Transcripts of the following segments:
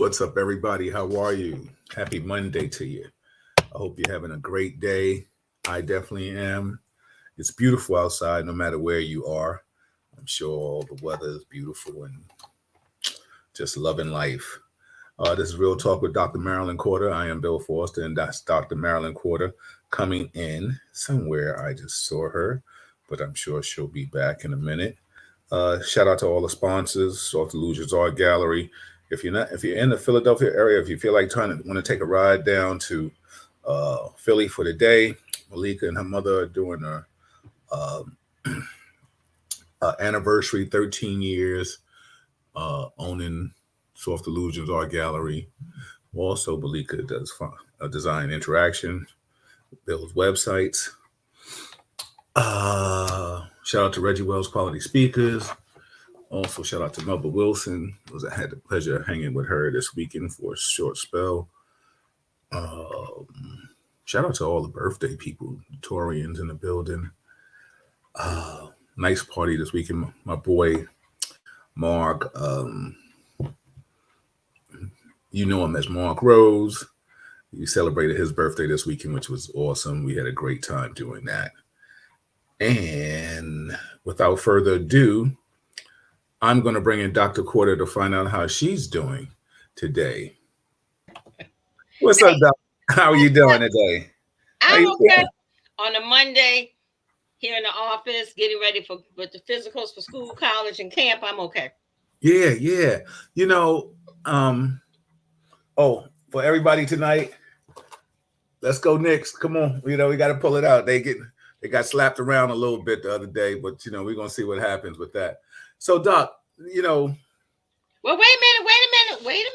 What's up, everybody? How are you? Happy Monday to you. I hope you're having a great day. I definitely am. It's beautiful outside, no matter where you are. I'm sure all the weather is beautiful and just loving life. This is Real Talk with Dr. Marilyn Corder. I am Bill Foster, and that's Dr. Marilyn Corder coming in somewhere. I just saw her, but I'm sure she'll be back in a minute. Shout out to all the sponsors, Soft Illusions Art Gallery. If you're in the Philadelphia area, if you feel like want to take a ride down to Philly for the day, Malika and her mother are doing uh, anniversary, 13 years owning Soft Illusions Art Gallery. Also, Malika does design interaction, builds websites. Shout out to Reggie Wells Quality Speakers. Also, shout out to Melba Wilson. I had the pleasure of hanging with her this weekend for a short spell. Shout out to all the birthday people, Torians in the building. Nice party this weekend. My boy, Mark, you know him as Mark Rose. He celebrated his birthday this weekend, which was awesome. We had a great time doing that. And without further ado, I'm going to bring in Dr. Corder to find out how she's doing today. What's up, Doc? How are you doing today? I'm okay. On a Monday, here in the office, getting ready with the physicals for school, college, and camp. I'm okay. Yeah. You know, for everybody tonight, let's go Knicks. Come on. We got to pull it out. They got slapped around a little bit the other day, but we're going to see what happens with that. So, Doc, Well, wait a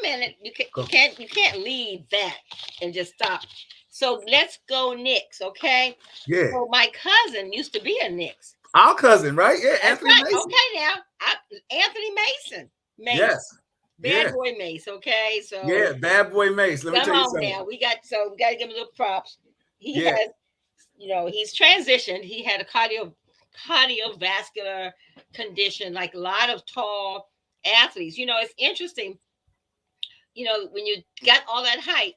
minute. You can't leave that and just stop. So let's go Knicks, okay? Yeah. So my cousin used to be a Knicks. Our cousin, right? Yeah, That's Anthony right. Mason. Okay, now Anthony Mason. Yes. Bad boy Mace, okay? So yeah, bad boy Mace. Let me tell you something. Now we got to give him a little props. He has, he's transitioned. He had a cardiovascular condition, like a lot of tall athletes. It's interesting. When you got all that height,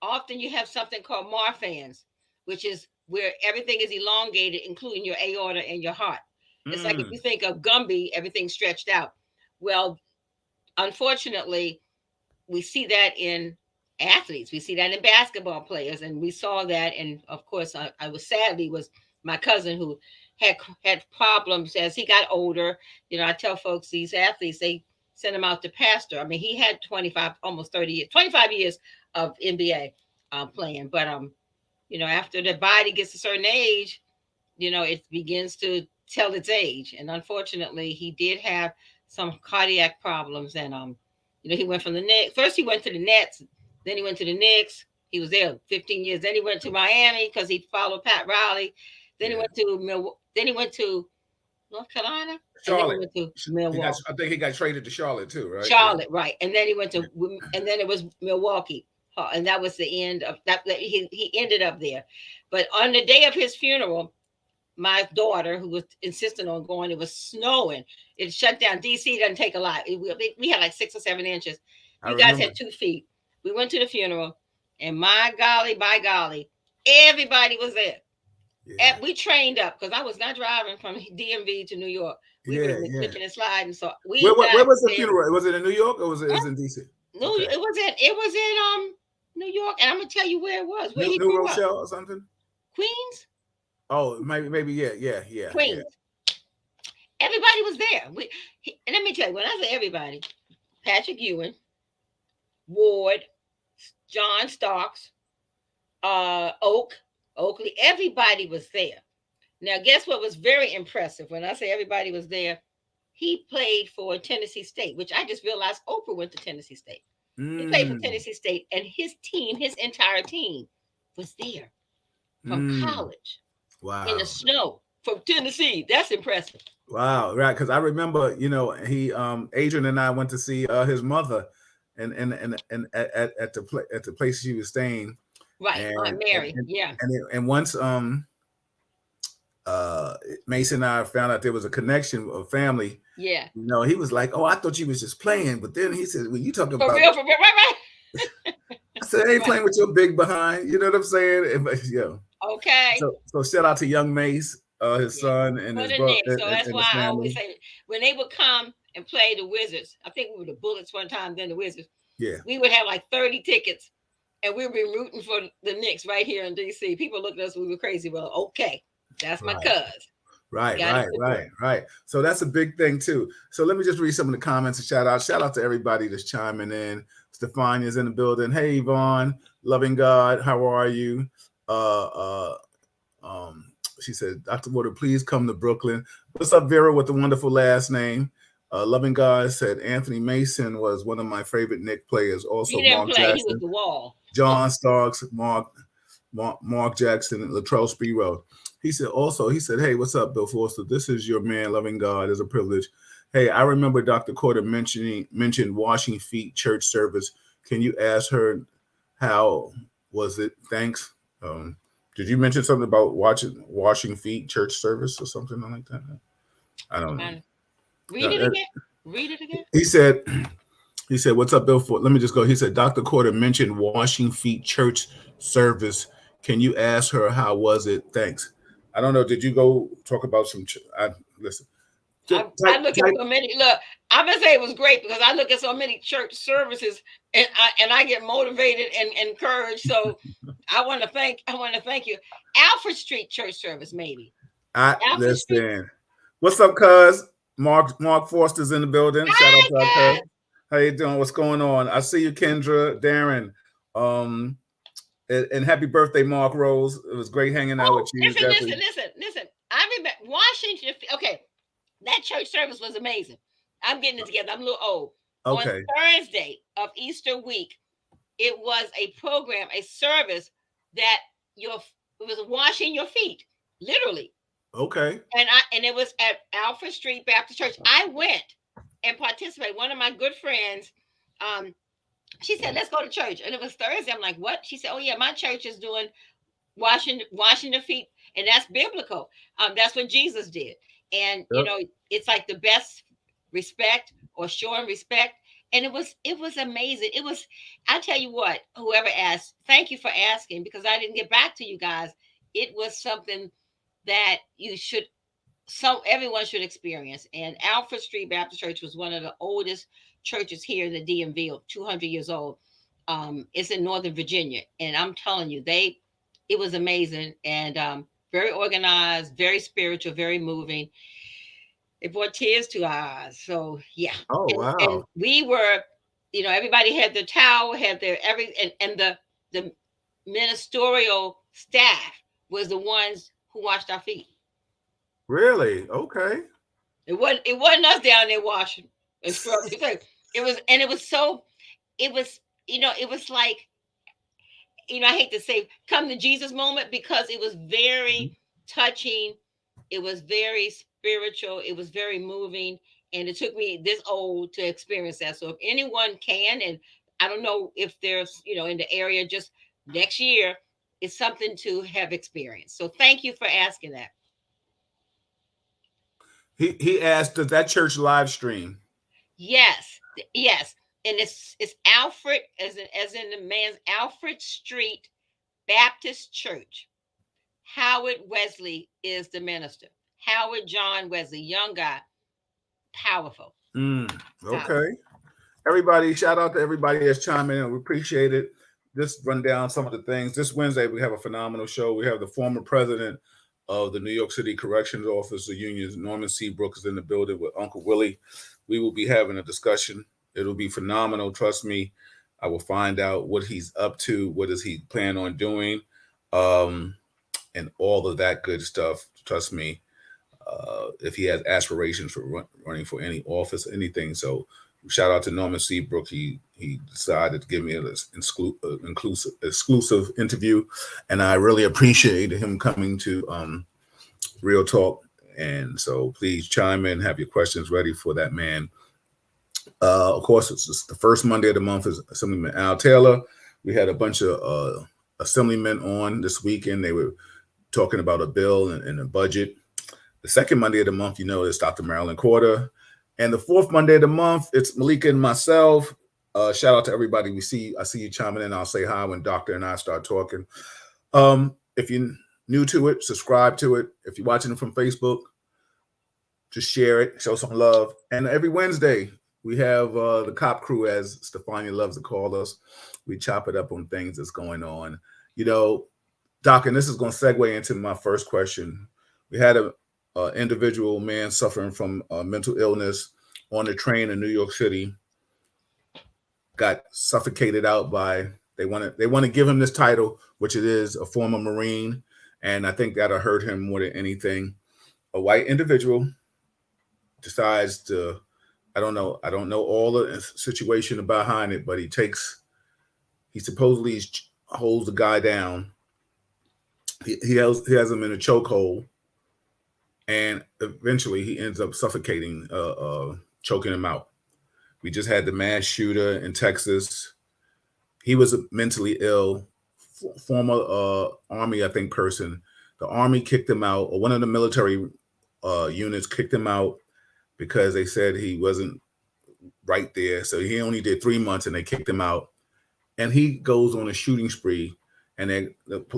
often you have something called Marfan's, which is where everything is elongated, including your aorta and your heart. It's like if you think of Gumby, everything's stretched out. Well, unfortunately, we see that in athletes. We see that in basketball players, and we saw that. And of course, I was my cousin who had problems as he got older. I tell folks these athletes, they send him out to pastor. I mean, he had 25 years of NBA playing, but after the body gets a certain age, it begins to tell its age. And unfortunately, he did have some cardiac problems, and he went from the Knicks. First, he went to the Nets, then he went to the Knicks. He was there 15 years. Then he went to Miami because he followed Pat Riley. Then he went to Then he went to North Carolina. Charlotte. And then he went to Milwaukee. I think he got traded to Charlotte too, right? Charlotte, right. And then he went to, and then it was Milwaukee. And that was the end of that. He ended up there. But on the day of his funeral, my daughter, who was insistent on going, it was snowing. It shut down. DC doesn't take a lot. We had like 6 or 7 inches. You guys had 2 feet. We went to the funeral, and my golly, everybody was there. Yeah. And we trained up because I was not driving from DMV to New York. We were slipping and sliding. So where was the funeral? Was it in New York or was it in DC? No, okay. It was in New York, and I'm gonna tell you where it was. Where New Rochelle or something? Queens. Oh, maybe yeah. Queens. Yeah. Everybody was there. And let me tell you, when I say everybody, Patrick Ewing, Ward, John Starks, Oakley, everybody was there. Now, guess what was very impressive? When I say everybody was there, he played for Tennessee State, which I just realized Oprah went to Tennessee State. He played for Tennessee State, and his entire team was there from college. Wow. In the snow from Tennessee. That's impressive. Wow, right. Because I remember, he Adrian and I went to see his mother and at the place she was staying. Right, Aunt Mary. And once uh, Mason and I found out there was a connection of family. Yeah. He was like, "Oh, I thought you was just playing," but then he said, "When you talking For about," real, for real, right, I said, "I ain't right. playing with your big behind." You know what I'm saying? Yeah. Okay. So shout out to young Mace, his Yeah. son, and For his the brother Knicks. So that's and why his I always family. say when they would come and play the Wizards, I think we were the Bullets one time, then the Wizards, Yeah. we would have like 30 tickets and we would be rooting for the Knicks right here in DC. People looked at us, we were crazy. Well, okay. That's my Right. cuz. Right, Gotta right, support. right, right. So that's a big thing too. So let me just read some of the comments and shout out. Shout out to everybody that's chiming in. Stefania's in the building. Hey Yvonne, loving God, how are you? Uh uh um she said, Dr. Water, please come to Brooklyn. What's up, Vera, with the wonderful last name? Loving God said Anthony Mason was one of my favorite Knick players. He Also didn't Mark play, he was Jackson, the wall. John Starks, Mark Jackson, and Latrell Sprewell. He said, hey, what's up, Bill Forster? This is your man, loving God. It's a privilege. Hey, I remember Dr. Corder mentioned washing feet church service. Can you ask her how was it? Thanks. Did you mention something about washing feet church service or something like that? I don't know. And read No, it again. Read it again. he said, he said, what's up, Bill Ford? Let me just go. He said, Dr. Corder mentioned washing feet church service. Can you ask her how was it? Thanks. I don't know. Did you go talk about some? Listen. I look at so many. Look, I'm gonna say it was great because I look at so many church services and I get motivated and encouraged. So I want to thank you. Alfred Street Church Service, maybe. I Alfred Street. listen. What's up, cuz? Mark Foster's in the building. Shout out Hi to our cuz. guys. How you doing? What's going on? I see you, Kendra, Darren. Um, and happy birthday, Mark Rose. It was great hanging out with Oh, you. Definitely. listen. I remember Washington. Okay, that church service was amazing. I'm getting it together. I'm a little old. On Okay. Thursday of Easter week, it was a program, a service that it was washing your feet, literally. Okay. And it was at Alfred Street Baptist Church. I went and participated. One of my good friends, um, she said, "Let's go to church," and it was Thursday. I'm like, "What?" She said, "Oh yeah, my church is doing washing the feet, and that's biblical. That's what Jesus did, and Yep. it's like the best respect or showing respect." And it was amazing. It was, I tell you what, whoever asked, thank you for asking because I didn't get back to you guys. It was something that you should so everyone should experience. And Alfred Street Baptist Church was one of the oldest churches here in the DMV, 200 years old. It's in Northern Virginia, and I'm telling you, it was amazing and very organized, very spiritual, very moving. It brought tears to our eyes. So yeah, Oh and wow. we were, everybody had their towel, had their and the ministerial staff was the ones who washed our feet. Really? Okay. It wasn't us down there washing and scrubbing. It was so it was it was like I hate to say come to Jesus moment because it was very touching. It was very spiritual. It was very moving, and it took me this old to experience that. So if anyone can, and I don't know if there's in the area just next year, it's something to have experienced. So thank you for asking that. He asked, does that church live stream? Yes, yes, and it's Alfred as in the man's Alfred Street Baptist Church. Howard Wesley is the minister. Howard John Wesley, young guy, powerful, powerful. Okay. Everybody, shout out to everybody that's chiming in. We appreciate it. Just run down some of the things. This Wednesday, we have a phenomenal show. We have the former president of the New York City Corrections Officer Union, Norman Seabrook, is in the building with Uncle Willie. We will be having a discussion. It'll be phenomenal. Trust me. I will find out what he's up to. What does he plan on doing? Um, and all of that good stuff. Trust me. If he has aspirations for running for any office, anything. So shout out to Norman Seabrook. He decided to give me an exclusive interview, and I really appreciate him coming to Real Talk. And so please chime in, have your questions ready for that man. Of course, it's just the first Monday of the month is Assemblyman Al Taylor. We had a bunch of assemblymen on this weekend. They were talking about a bill and a budget. The second Monday of the month, is Dr. Marilyn Corder. And the fourth Monday of the month, it's Malika and myself. Shout out to everybody. I see you chiming in. I'll say hi when Doctor and I start talking. If you're new to it, subscribe to it. If you're watching it from Facebook, just share it, show some love. And every Wednesday, we have the cop crew, as Stefania loves to call us. We chop it up on things that's going on. Doc, and this is going to segue into my first question. We had a individual man suffering from mental illness on the train in New York City, got suffocated out by, they want to give him this title, which it is, a former Marine. And I think that'll hurt him more than anything. A white individual decides to, I don't know all the situation behind it, but he supposedly holds the guy down. He has him in a chokehold, and eventually he ends up suffocating, choking him out. We just had the mass shooter in Texas. He was a mentally ill former Army, I think, person. The Army kicked him out, or one of the military units kicked him out because they said he wasn't right there. So he only did 3 months, and they kicked him out. And he goes on a shooting spree. And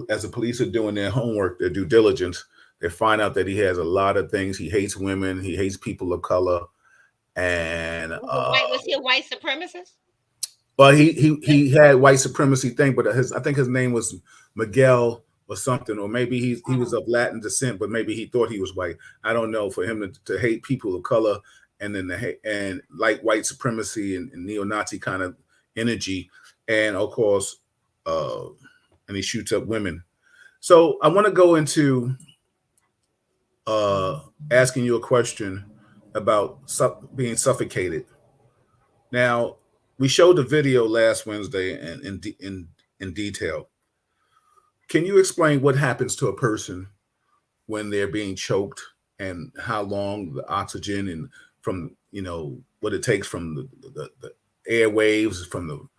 as the police are doing their homework, their due diligence, they find out that he has a lot of things. He hates women. He hates people of color. And Was he a white supremacist? but he had white supremacy thing, but I think his name was Miguel or something, or maybe he was of Latin descent, but maybe he thought he was white. I don't know. For him to hate people of color, and then and like white supremacy and neo-Nazi kind of energy, and of course, and he shoots up women. So I want to go into asking you a question about being suffocated. Now, we showed the video last Wednesday in detail. Can you explain what happens to a person when they're being choked, and how long the oxygen, and from what it takes from the airwaves, from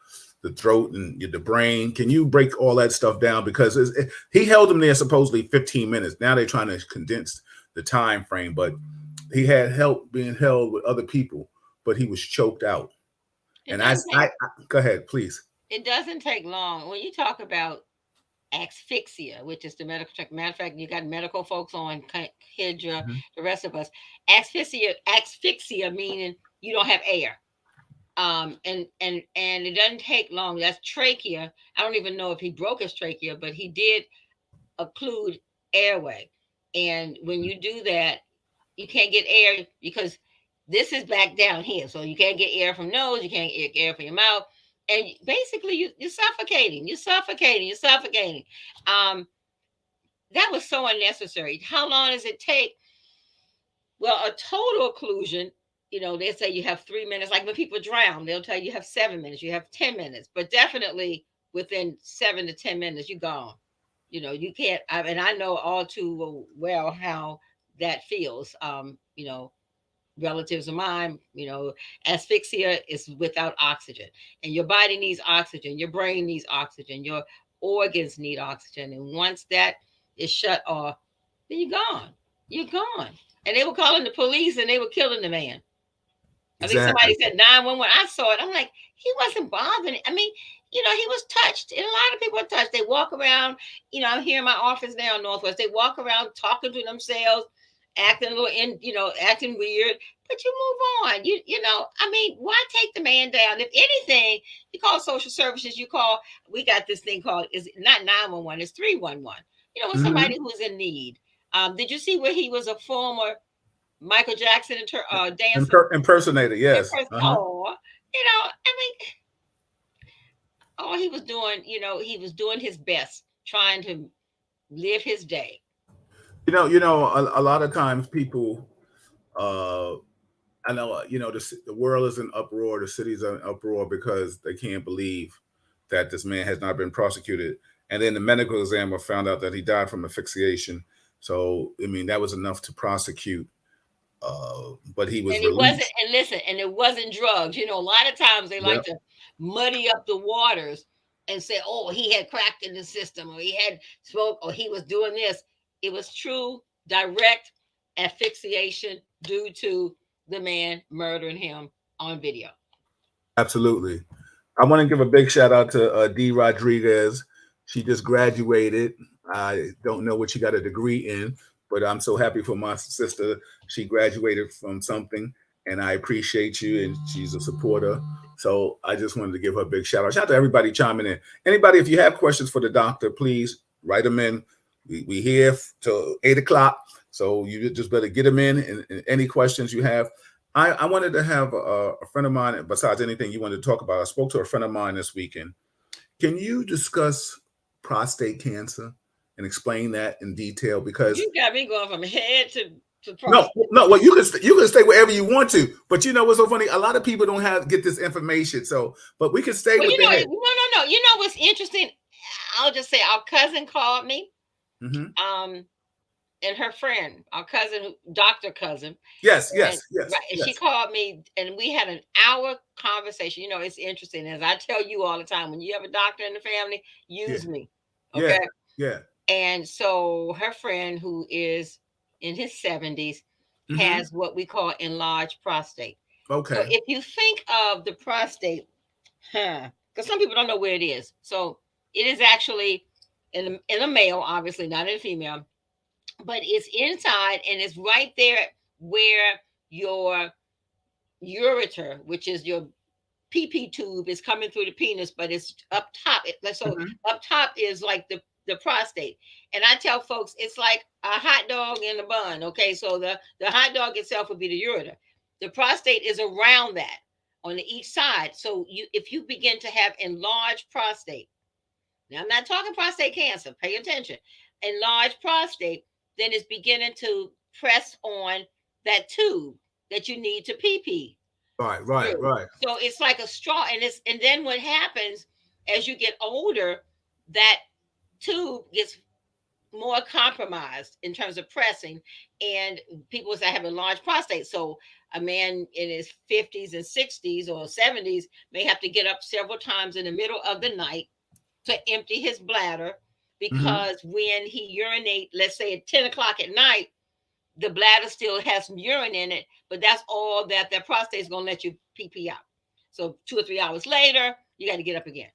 the throat and the brain? Can you break all that stuff down? Because he held him there supposedly 15 minutes. Now they're trying to condense the time frame, but he had help being held with other people, but he was choked out. And I go ahead, please. It doesn't take long when you talk about asphyxia, which is the medical check. Matter of fact, you got medical folks on, Kendra, Mhm. the rest of us. Asphyxia meaning you don't have air. And it doesn't take long. That's trachea. I don't even know if he broke his trachea, but he did occlude airway. And when you do that, you can't get air because this is back down here. So you can't get air from nose, you can't get air from your mouth. And basically you're suffocating. You're suffocating. You're suffocating. Um, that was so unnecessary. How long does it take? Well, a total occlusion, they say you have 3 minutes. Like when people drown, they'll tell you have 7 minutes, you have 10 minutes, but definitely within 7 to 10 minutes, you're gone. You can't, and I know all too well how that feels. Relatives of mine, asphyxia is without oxygen, and your body needs oxygen, your brain needs oxygen, your organs need oxygen. And once that is shut off, then you're gone. You're gone. And they were calling the police and they were killing the man. I think somebody Exactly. said 911. I saw it. I'm like, he wasn't bothering. I mean, he was touched. And a lot of people are touched. They walk around, I'm here in my office now in Northwest. They walk around talking to themselves, acting a little acting weird. But you move on. I mean, why take the man down? If anything, you call social services, we got this thing called, is not 911, it's 311. When Hmm. somebody who's in need. Did you see where he was a former Michael Jackson dancer? Impersonator, In yes. person. Uh-huh. Oh, I mean, all he was doing, he was doing his best, trying to live his day. A lot of times people, uh, I know, the world is in uproar, the city's in uproar because they can't believe that this man has not been prosecuted. And then the medical examiner found out that he died from asphyxiation. So, I mean, that was enough to prosecute, but he was And it wasn't, released. and listen, and it wasn't drugs. A lot of times they like Yep. to muddy up the waters and say, oh, he had crack in the system, or he had smoke, or he was doing this. It was true, direct asphyxiation due to the man murdering him on video. Absolutely. I want to give a big shout out to D. Rodriguez. She just graduated. I don't know what she got a degree in, but I'm so happy for my sister. She graduated from something, and I appreciate you. And she's a supporter. So I just wanted to give her a big shout out. Shout out to everybody chiming in. Anybody, if you have questions for the doctor, please write them in. We here till 8 o'clock, so you just better get them in. And any questions you have, I wanted to have a friend of mine, besides anything you wanted to talk about. I spoke to a friend of mine this weekend. Can you discuss prostate cancer and explain that in detail? Because You got me going from head to no, prostate. no, well, you can stay wherever you want to, but you know what's so funny? A lot of people don't have get this information. So, but we can stay Well, with you the know, head. no. You know what's interesting? I'll just say our cousin called me. Mm-hmm. And her friend, our cousin, doctor cousin, Yes, and yes, yes, right, and she yes. called me, and we had an hour conversation. You know, it's interesting, as I tell you all the time. When you have a doctor in the family, Yeah, use me, yeah, okay? yeah. And so her friend, who is in his 70s, Mm-hmm. has what we call enlarged prostate. So Okay. if you think of the prostate, because some people don't know where it is. So it is actually in a male, obviously not in a female, but it's inside and it's right there where your ureter, which is your PP tube, is coming through the penis, but it's up top. So Mm-hmm. up top is like the prostate. And I tell folks it's like a hot dog in a bun. Okay, so the hot dog itself would be the ureter. The prostate is around that on each side. So you if you begin to have enlarged prostate, now I'm not talking prostate cancer, pay attention. Enlarged prostate, then it's beginning to press on that tube that you need to pee pee Right, right, through. right. So it's like a straw, and then what happens as you get older, that tube gets more compromised in terms of pressing, and people that have a large prostate. So a man in his 50s and 60s or 70s may have to get up several times in the middle of the night to empty his bladder, Mm-hmm. because when he urinate, let's say at 10 o'clock at night, the bladder still has some urine in it, but that's all that prostate is going to let you pee pee out. So 2 or 3 hours later, you got to get up again.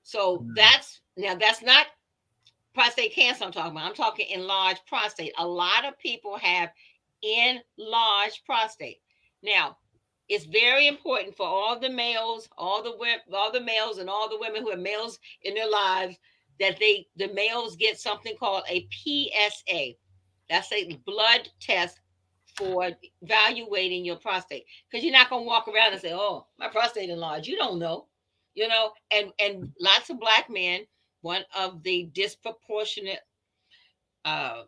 So that's not prostate cancer I'm talking about. I'm talking enlarged prostate. A lot of people have enlarged prostate. Now, it's very important for all the males, all the males and all the women who have males in their lives, that the males get something called a PSA. That's a blood test for evaluating your prostate. Because you're not gonna walk around and say, "Oh, my prostate enlarged." You don't know, And lots of black men, one of the disproportionate uh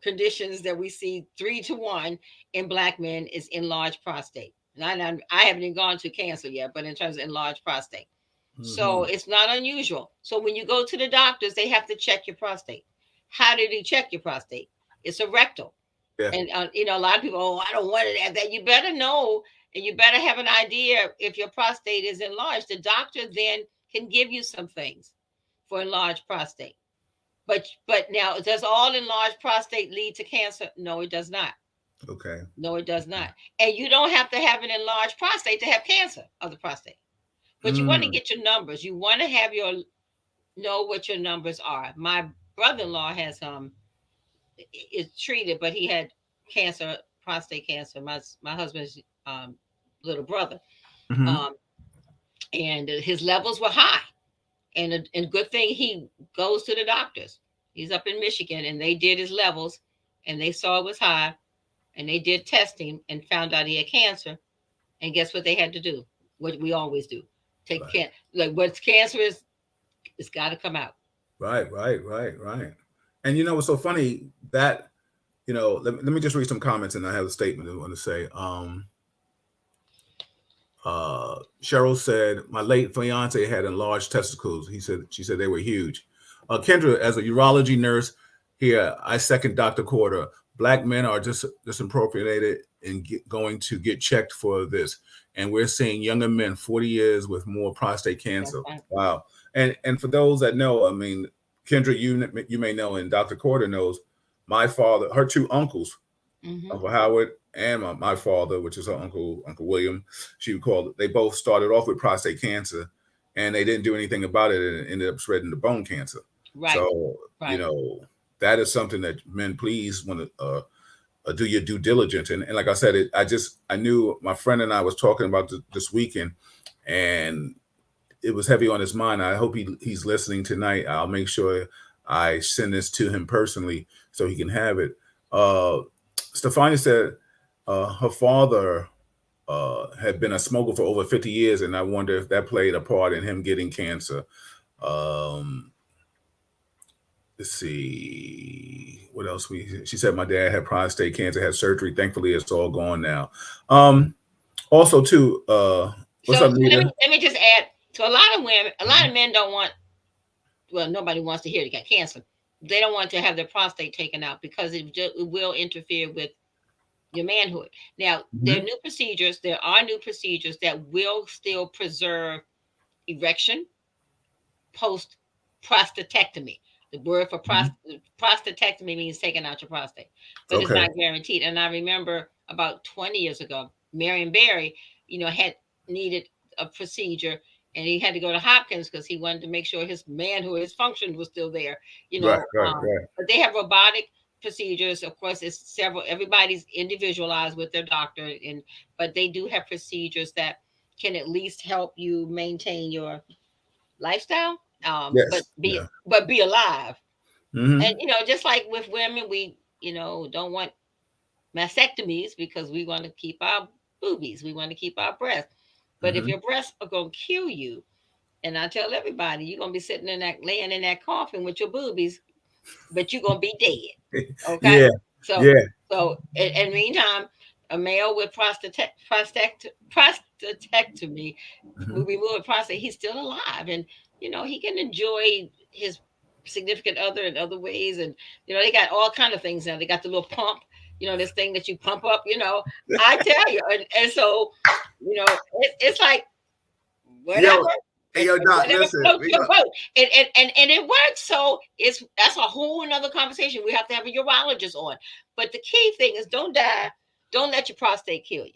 conditions that we see 3 to 1 in black men is enlarged prostate. And I haven't even gone to cancer yet, but in terms of enlarged prostate, so Mm-hmm. it's not unusual. So when you go to the doctors, they have to check your prostate. How do they check your prostate? It's a rectal. Yeah. And a lot of people, oh, I don't want it at that. You better know, and you better have an idea if your prostate is enlarged. The doctor then can give you some things for enlarged prostate. But now, does all enlarged prostate lead to cancer? No, it does not. Okay. No, it does not. And you don't have to have an enlarged prostate to have cancer of the prostate. But you want to Mm. get your numbers. You want to have your know what your numbers are. My brother-in-law has is treated, but he had cancer, prostate cancer. My husband's little brother, Mm-hmm. um, and his levels were high. And good thing he goes to the doctors. He's up in Michigan, and they did his levels, and they saw it was high, and they did testing and found out he had cancer. And guess what they had to do? What we always do: take Right. can like what's cancerous, it's got to come out. Right, right, right, right. And you know what's so funny that let me just read some comments and I have a statement I want to say. Cheryl said my late fiance had enlarged testicles. She said they were huge. Kendra, as a urology nurse here, I second Dr. Corder. Black men are just disappropriated in going to get checked for this, and we're seeing younger men 40 years with more prostate That's cancer. fine. Wow. And for those that know, I mean, Kendra, you may know, and Dr. Corder knows, my father, her two uncles, Mm-hmm. Uncle Howard and my father, which is her Uncle William, she would call it, they both started off with prostate cancer, and they didn't do anything about it, and it ended up spreading to bone cancer. Right. So, Right. that is something that men, please want to do your due diligence. And like I said, I knew my friend and I was talking about this weekend, and it was heavy on his mind. I hope he's listening tonight. I'll make sure I send this to him personally so he can have it. Uh, Stefania said her father had been a smoker for over 50 years, and I wonder if that played a part in him getting cancer. Um, let's see what else she said. My dad had prostate cancer, had surgery. Thankfully, it's all gone now. Also, too, So, what's up, Nita? let me just add. So a lot of women, a lot of men don't want. Well, nobody wants to hear they got cancer. They don't want to have their prostate taken out because it will interfere with your manhood. Now, there are Mm-hmm. new procedures. There are new procedures that will still preserve erection post prostatectomy. The word for Mm-hmm. prostatectomy means taking out your prostate, but it's Okay. not guaranteed. And I remember about 20 years ago, Marion Barry, had needed a procedure, and he had to go to Hopkins because he wanted to make sure his manhood, his function was still there. Right, right, right. But they have robotic procedures. Of course, it's several. Everybody's individualized with their doctor, but they do have procedures that can at least help you maintain your lifestyle, Yes. Yeah. but be alive. And Mm-hmm. just like with women, we don't want mastectomies because we want to keep our boobies, we want to keep our breasts. But if Mm-hmm. your breasts are gonna kill you, and I tell everybody, you're gonna be sitting in that laying in that coffin with your boobies, but you're gonna be dead. Okay, Yeah. so Yeah. in meantime, a male with prostatectomy, Mm-hmm. remove prostate, he's still alive, and he can enjoy his significant other in other ways, and they got all kind of things now. They got the little pump, this thing that you pump up. I tell you, and so it's like Yo, whatever. hey, yo, Doc, Whatever listen. floats your boat, and it works. So that's a whole another conversation. We have to have a urologist on. But the key thing is, don't die. Don't let your prostate kill you.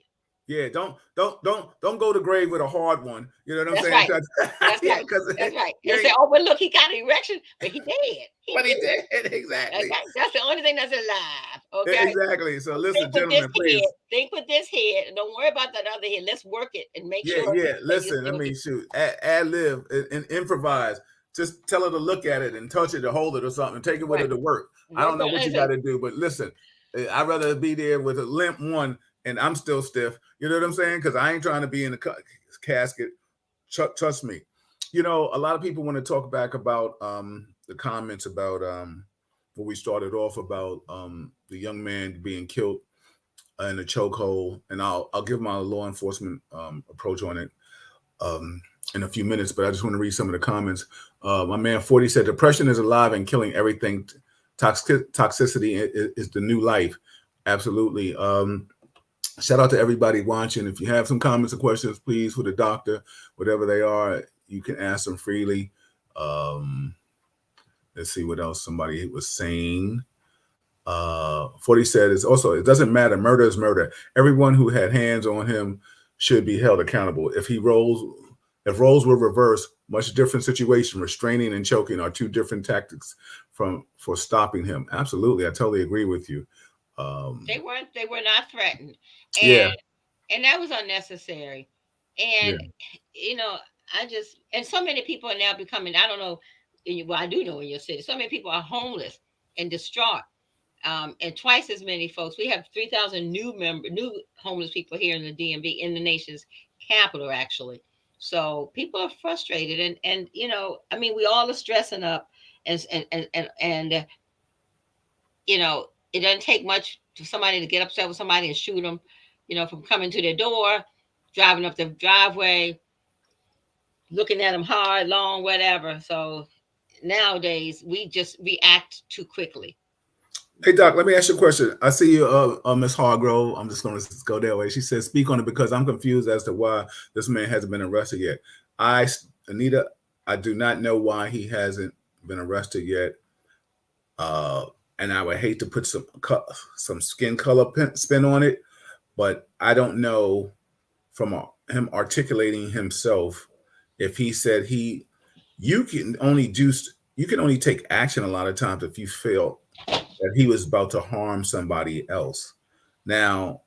Yeah, don't go to grave with a hard one. You know what I'm That's saying? right. Because That's yeah, right. because That's right. you And ain't say, oh, but look, he got an erection, but he dead. He what he dead. did exactly. Okay, that's the only thing that's alive. Okay, Exactly. So so listen, think with this gentlemen, head. please. Think with this head, and don't worry about that other head. Let's work it and make Yeah, sure yeah. that you Listen, I still get. mean, shoot, ad lib and improvise. Just tell her to look at it and touch it or hold it or something. Take it with her Right. to work. I Work don't know on what it. you got to do, but listen, I'd rather be there with a limp one and I'm still stiff. You know what I'm saying? Because I ain't trying to be in the casket. Trust me. A lot of people want to talk back about the comments about what we started off about the young man being killed in a chokehold, and I'll give my law enforcement approach on it um, in a few minutes. But I just want to read some of the comments. My man 40 said, "Depression is alive and killing everything. Toxicity is the new life." Absolutely. Shout out to everybody watching. If you have some comments or questions, please, for the doctor, whatever they are, you can ask them freely. Um, let's see what else somebody was saying. 40 said, it doesn't matter. Murder is murder. Everyone who had hands on him should be held accountable. If roles were reversed, much different situation. Restraining and choking are two different tactics for stopping him. Absolutely. I totally agree with you. They weren't. They were not threatened, Yeah. and that was unnecessary. And Yeah. you know, I just and so many people are now becoming. I don't know. Well, I do know in your city, so many people are homeless and distraught. And twice as many folks. We have 3,000 new homeless people here in the DMV, in the nation's capital, actually. So people are frustrated, and I mean, we all are stressing up, and it doesn't take much for somebody to get upset with somebody and shoot them, from coming to their door, driving up the driveway, looking at them hard, long, whatever. So nowadays we just react too quickly. Hey Doc, let me ask you a question. I see you, Miss Hargrove. I'm just going to go that way. She says, "Speak on it because I'm confused as to why this man hasn't been arrested yet." Anita, I do not know why he hasn't been arrested yet. Uh, and I would hate to put some skin color spin on it, but I don't know from him articulating himself if he said you can only do you can only take action a lot of times if you feel that he was about to harm somebody else. Now,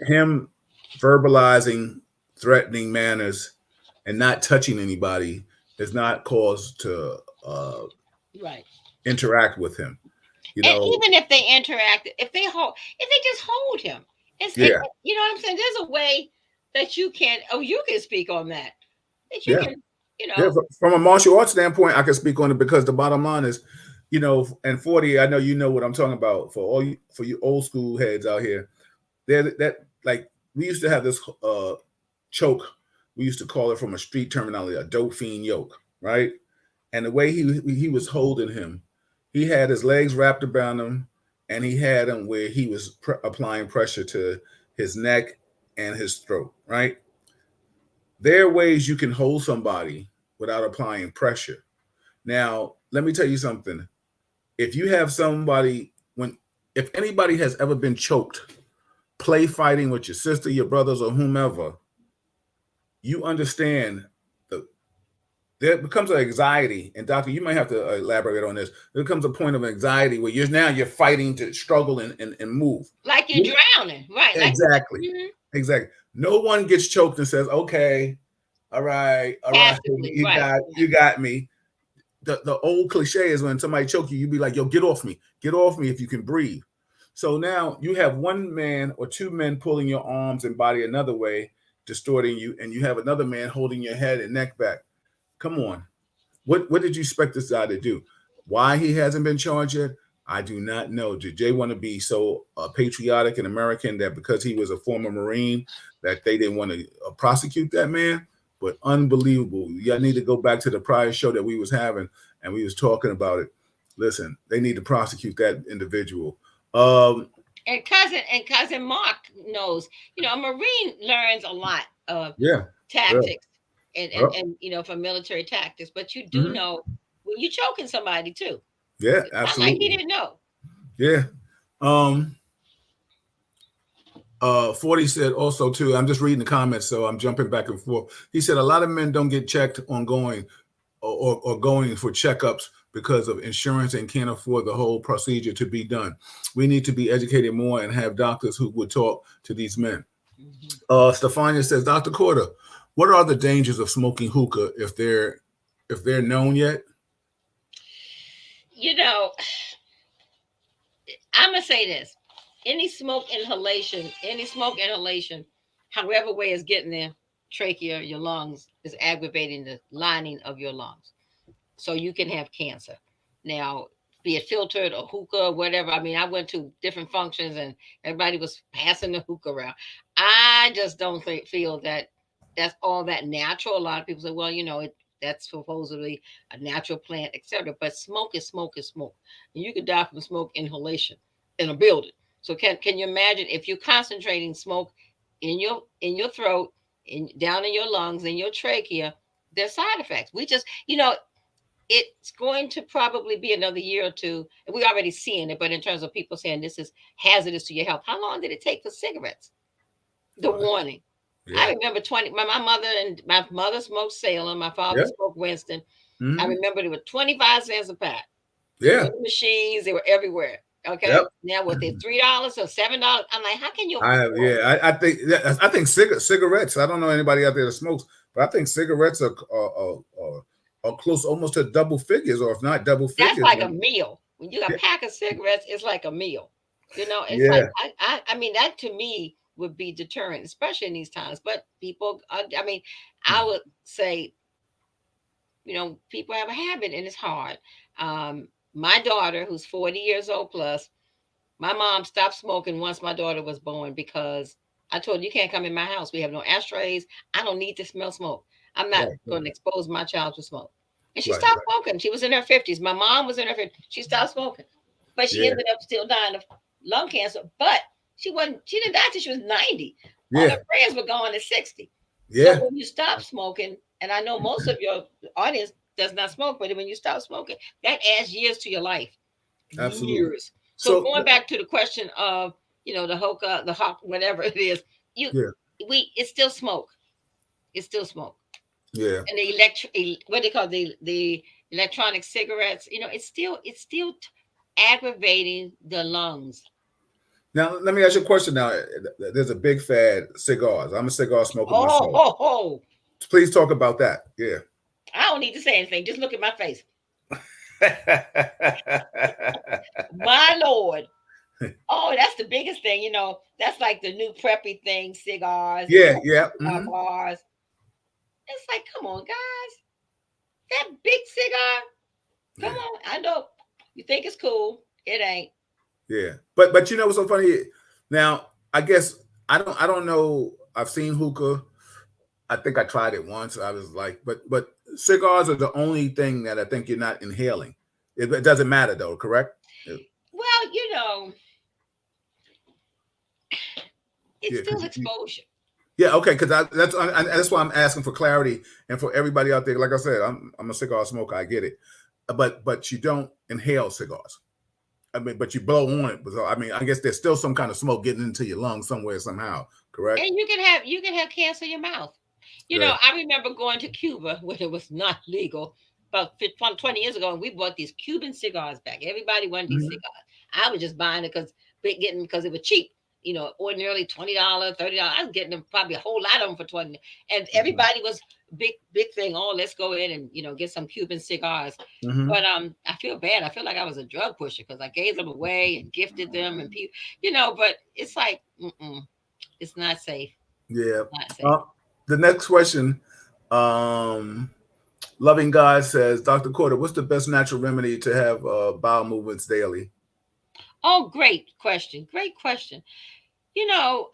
him verbalizing threatening manners and not touching anybody is not cause to uh, Right. interact with him. You And know, even if they interact, if they just hold him, yeah, you know what I'm saying. There's a way that you can. Oh, you can speak on that. That you yeah, can. You yeah. know. From a martial arts standpoint, I can speak on it because the bottom line is, and 40, I know you know what I'm talking about. For you old school heads out here, there that like we used to have this choke. We used to call it from a street terminology, a dope fiend yoke, right? And the way he was holding him, he had his legs wrapped around him, and he had him where he was applying pressure to his neck and his throat. Right? There are ways you can hold somebody without applying pressure. Now, let me tell you something. If you have somebody if anybody has ever been choked, play fighting with your sister, your brothers, or whomever, you understand the there becomes an anxiety, and doctor, you might have to elaborate on this. There becomes a point of anxiety where you're fighting to struggle and move. Like you're drowning, right? Like. Exactly, Mhm. exactly. No one gets choked and says, "Okay, all right, Passively, you right? got me." The old cliche is when somebody choke you, you be like, "Yo, get off me if you can breathe." So now you have one man or two men pulling your arms and body another way, distorting you, and you have another man holding your head and neck back. Come on, what did you expect this guy to do? Why he hasn't been charged yet? I do not know. Did Jay want to be so patriotic and American that because he was a former Marine that they didn't want to prosecute that man? But unbelievable. Y'all need to go back to the prior show that we was having and we was talking about it. Listen, they need to prosecute that individual. Um, And cousin Mark knows. A Marine learns a lot of yeah, yeah, tactics yeah, and from military tactics. But you do mhm, know when you're choking somebody too. yeah, It's not like he absolutely, didn't know. yeah. Um, 40 said also too, I'm just reading the comments, so I'm jumping back and forth. He said a lot of men don't get checked on going or going for checkups because of insurance and can't afford the whole procedure to be done. We need to be educated more and have doctors who would talk to these men. Mhm. Stefania says, Dr. Corder, what are the dangers of smoking hookah if they're known yet? You know, I'm gonna say this: any smoke inhalation, however way it's getting there, trachea, your lungs, is aggravating the lining of your lungs, so you can have cancer. Now, be it filtered or hookah or whatever. I mean, I went to different functions and everybody was passing the hookah around. I just don't feel that that's all that natural. A lot of people say, well, that's supposedly a natural plant, etc. But smoke is smoke is smoke, and you could die from smoke inhalation in a building. So can you imagine if you're concentrating smoke in your throat, down in your lungs, in your trachea? There's side effects. We just, it's going to probably be another year or two. And we're already seeing it, but in terms of people saying this is hazardous to your health, how long did it take for cigarettes? The Right. warning. Yeah. I remember my mother smoked Salem, my father Yeah. smoked Winston. I Hmm. remember they were 25 cents a pack. They were Yeah. in the machines, they were everywhere. Okay. Yep. Now what they $3 or $7? I'm like, how can you I have, afford? yeah. I think cigarettes. I don't know anybody out there that smokes, but I think cigarettes are close almost to double figures, or if not double That's figures. like a meal. When you got Yeah. a pack of cigarettes, it's like a meal. It's like Yeah. I mean that to me would be deterrent, especially in these times. But people, I mean, I would say, people have a habit and it's hard. My daughter, who's 40 years old plus, my mom stopped smoking once my daughter was born because I told her, you can't come in my house. We have no ashtrays. I don't need to smell smoke. I'm not Right. going to expose my child to smoke. And she Right. stopped Right. smoking. She was in her 50s. My mom was in her 50s. She stopped smoking. But she Yeah. ended up still dying of lung cancer. But she didn't die till she was 90. All Yeah. her friends were gone at 60. So Yeah. when you stop smoking, and I know most of your audience does not smoke, but when you stop smoking, that adds years to your life. Absolutely. Years. So So going back to the question of, the hookah, the hop, whatever it is, you yeah, it's still smoke. It's still smoke. yeah. And the what they call the electronic cigarettes, it's still aggravating the lungs. Now let me ask you a question. Now, there's a big fad cigars. I'm a cigar smoker Oh, myself. ho, ho. Please talk about that. Yeah. I don't need to say anything. Just look at my face. My Lord. Oh, that's the biggest thing. That's like the new preppy thing, cigars and Yeah, yeah. bars. It's like, come on, guys. That big cigar. Come Yeah, on. I know you think it's cool. It ain't. yeah. But you know what's so funny? Now, I guess I don't know. I've seen hookah. I think I tried it once. I was like, but cigars are the only thing that I think you're not inhaling. It doesn't matter though, correct? Well, it's Yeah, still because exposure. yeah, okay, because that's why I'm asking for clarity and for everybody out there. Like I said, I'm a cigar smoker. I get it, but you don't inhale cigars. I mean, but you blow on it. So I mean, I guess there's still some kind of smoke getting into your lungs somewhere somehow. Correct? And you can have cancer in your mouth. Yeah. I remember going to Cuba when it was not legal about 20 years ago, and we bought these Cuban cigars back. Everybody wanted these Mhm. cigars. I was just buying it because it was cheap. Ordinarily $20, $30. I was getting them probably a whole lot of them for 20. And Mhm. everybody was big thing. Oh, let's go in and get some Cuban cigars. Mhm. But I feel bad. I feel like I was a drug pusher because I gave them away and gifted them and people. But it's like, it's not safe. Yeah. Not safe. Uh, the next question, um, loving God says, Dr. Corder, what's the best natural remedy to have bowel movements daily? Oh, great question. Great question. You know,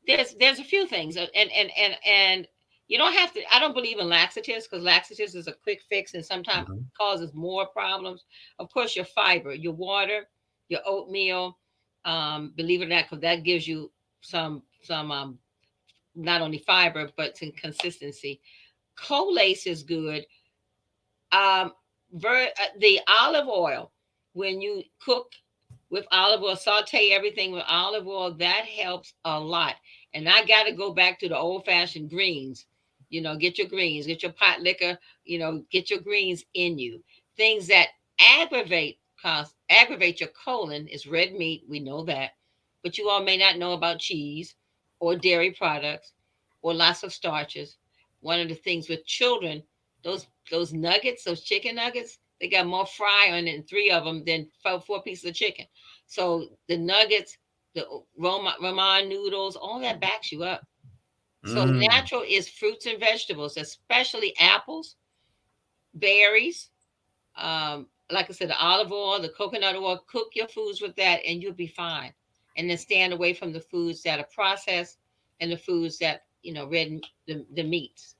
there's a few things, and you don't have to. I don't believe in laxatives because laxatives is a quick fix and sometimes Mhm. causes more problems. Of course, your fiber, your water, your oatmeal. Believe it or not, because that gives you some not only fiber but some consistency. Colace is good. Um, the olive oil, when you cook with olive oil, saute everything with olive oil, that helps a lot. And I got to go back to the old fashioned greens. Get your greens, get your pot liquor, get your greens in you. Things that aggravate your colon is red meat. We know that. But you all may not know about cheese or dairy products or lots of starches. One of the things with children, those nuggets, those chicken nuggets, they got more fry on it in three of them than four pieces of chicken. So the nuggets, the ramen noodles, all that backs you up. So Mm. natural is fruits and vegetables, especially apples, berries. Like I said, the olive oil, the coconut oil. Cook your foods with that, and you'll be fine. And then stand away from the foods that are processed and the foods that red the meats.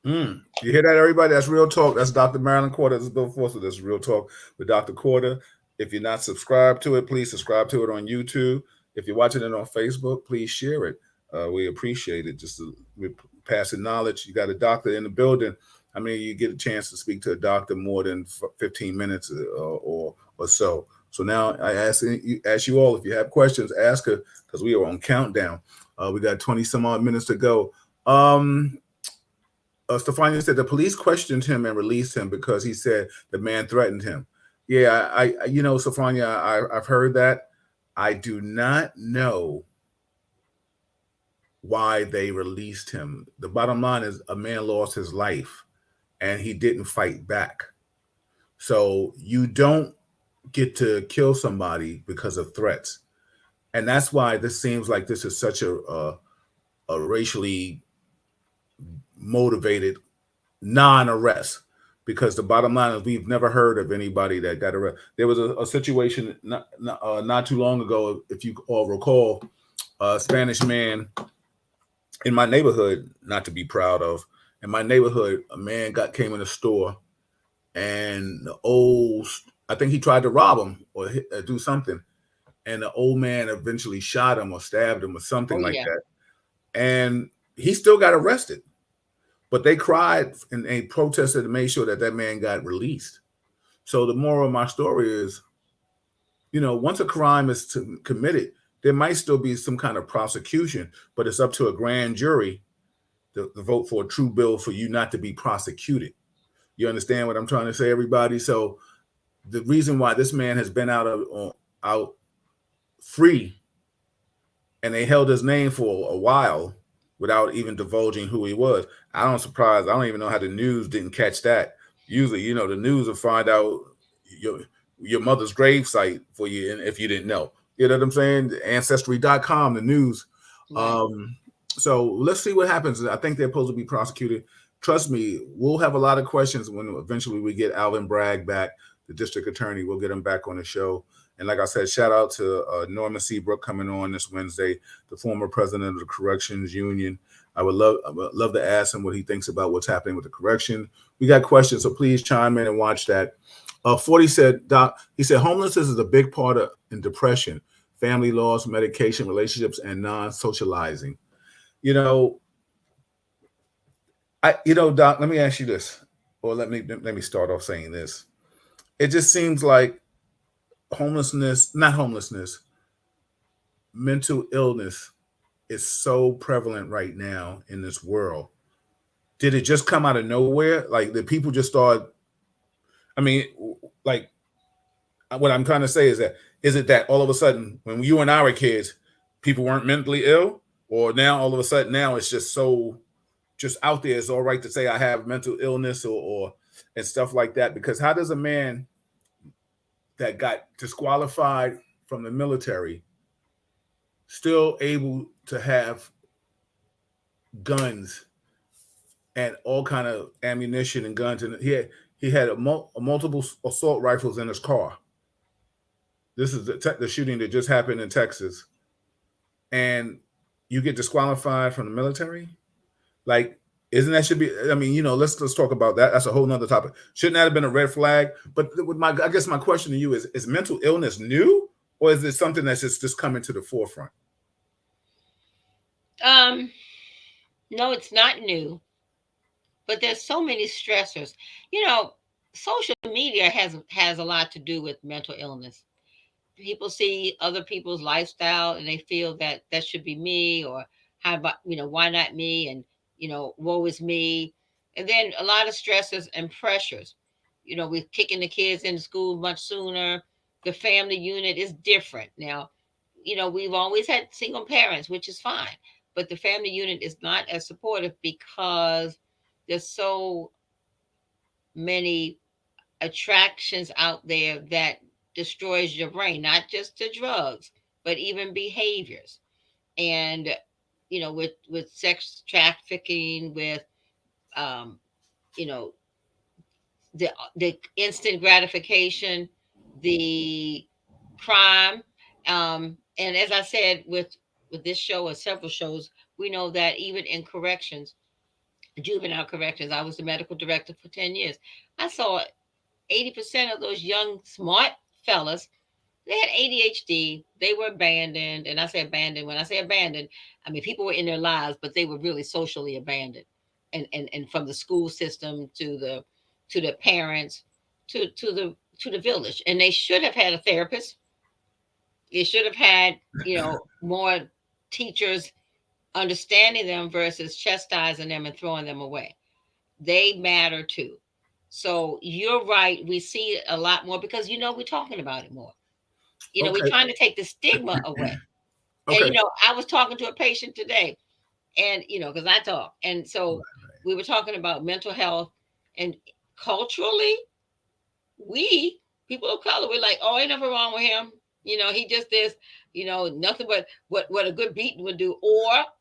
Mm. You hear that, everybody? That's Real Talk. That's Dr. Marilyn Corder. This is Bill Forster. This is Real Talk with Dr. Corder. If you're not subscribed to it, please subscribe to it on YouTube. If you're watching it on Facebook, please share it. We appreciate it. We're passing knowledge. You got a doctor in the building. I mean, you get a chance to speak to a doctor more than 15 minutes or so. So now I ask you all, if you have questions, ask her, because we are on countdown. We got 20 some odd minutes to go. Stefania said the police questioned him and released him because he said the man threatened him. Yeah, Stefania, I've heard that. I do not know why they released him. The bottom line is a man lost his life and he didn't fight back. So you don't get to kill somebody because of threats. And that's why this seems like this is such a racially motivated non-arrest, because the bottom line is we've never heard of anybody that got arrested. There was a situation not too long ago, if you all recall, a Spanish man in my neighborhood, not to be proud of, in my neighborhood, a man came in the store, and I think he tried to rob him or do something, and the old man eventually shot him or stabbed him or something Oh like yeah. that, and he still got arrested. But they cried and they protested and made sure that that man got released. So the moral of my story is, once a crime is committed, there might still be some kind of prosecution, but it's up to a grand jury to vote for a true bill for you not to be prosecuted. You understand what I'm trying to say, everybody? So the reason why this man has been out free, and they held his name for a while without even divulging who he was. I don't even know how the news didn't catch that. Usually, the news will find out your mother's gravesite for you, and if you didn't know. You know what I'm saying? Ancestry.com, the news. Right. So let's see what happens. I think they're supposed to be prosecuted. Trust me, we'll have a lot of questions when eventually we get Alvin Bragg back, the district attorney. We'll get him back on the show. And like I said, shout out to Norman Seabrook coming on this Wednesday, the former president of the Corrections Union. I would love to ask him what he thinks about what's happening with the correction. We got questions, so please chime in and watch that. 40 said, Doc, he said, homelessness is a big part of in depression, family loss, medication, relationships, and non-socializing. Doc, let me ask you this, or let me start off saying this. It just seems like mental illness is so prevalent right now in this world. Did it just come out of nowhere? Like, did people just start? I mean, like, what I'm trying to say is it that all of a sudden, when you and I were kids, people weren't mentally ill, or now all of a sudden now it's just so just out there. It's all right to say I have mental illness or and stuff like that. Because how does a man that got disqualified from the military still able to have guns and all kind of ammunition and guns, and he had multiple assault rifles in his car? This is the shooting that just happened in Texas, and you get disqualified from the military. Like, isn't that should be? I mean, let's talk about that. That's a whole nother topic. Shouldn't that have been a red flag? But I guess my question to you is mental illness new, or is it something that's just coming to the forefront? No, it's not new, but there's so many stressors. Social media has a lot to do with mental illness. People see other people's lifestyle and they feel that that should be me, or how about, why not me, and woe is me. And then a lot of stresses and pressures. We're kicking the kids into school much sooner. The family unit is different now. We've always had single parents, which is fine, but the family unit is not as supportive because there's so many attractions out there that destroys your brain, not just the drugs, but even behaviors. And with sex trafficking, with um, you know, the instant gratification, the crime, and as I said, with this show or several shows, we know that even in corrections, juvenile corrections, I was the medical director for 10 years. I saw 80% of those young smart fellas, they had ADHD. They were abandoned. And I say abandoned. When I say abandoned, I mean people were in their lives, but they were really socially abandoned. And from the school system to the parents to the village. And they should have had a therapist. They should have had, more teachers understanding them versus chastising them and throwing them away. They matter too. So you're right. We see it a lot more because we're talking about it more. We're Okay. trying to take the stigma away. And Okay. I was talking to a patient today, and because I talk, and so we were talking about mental health, and culturally, we people of color, we're like, oh, ain't nothing wrong with him. He just this, nothing but what a good beating would do.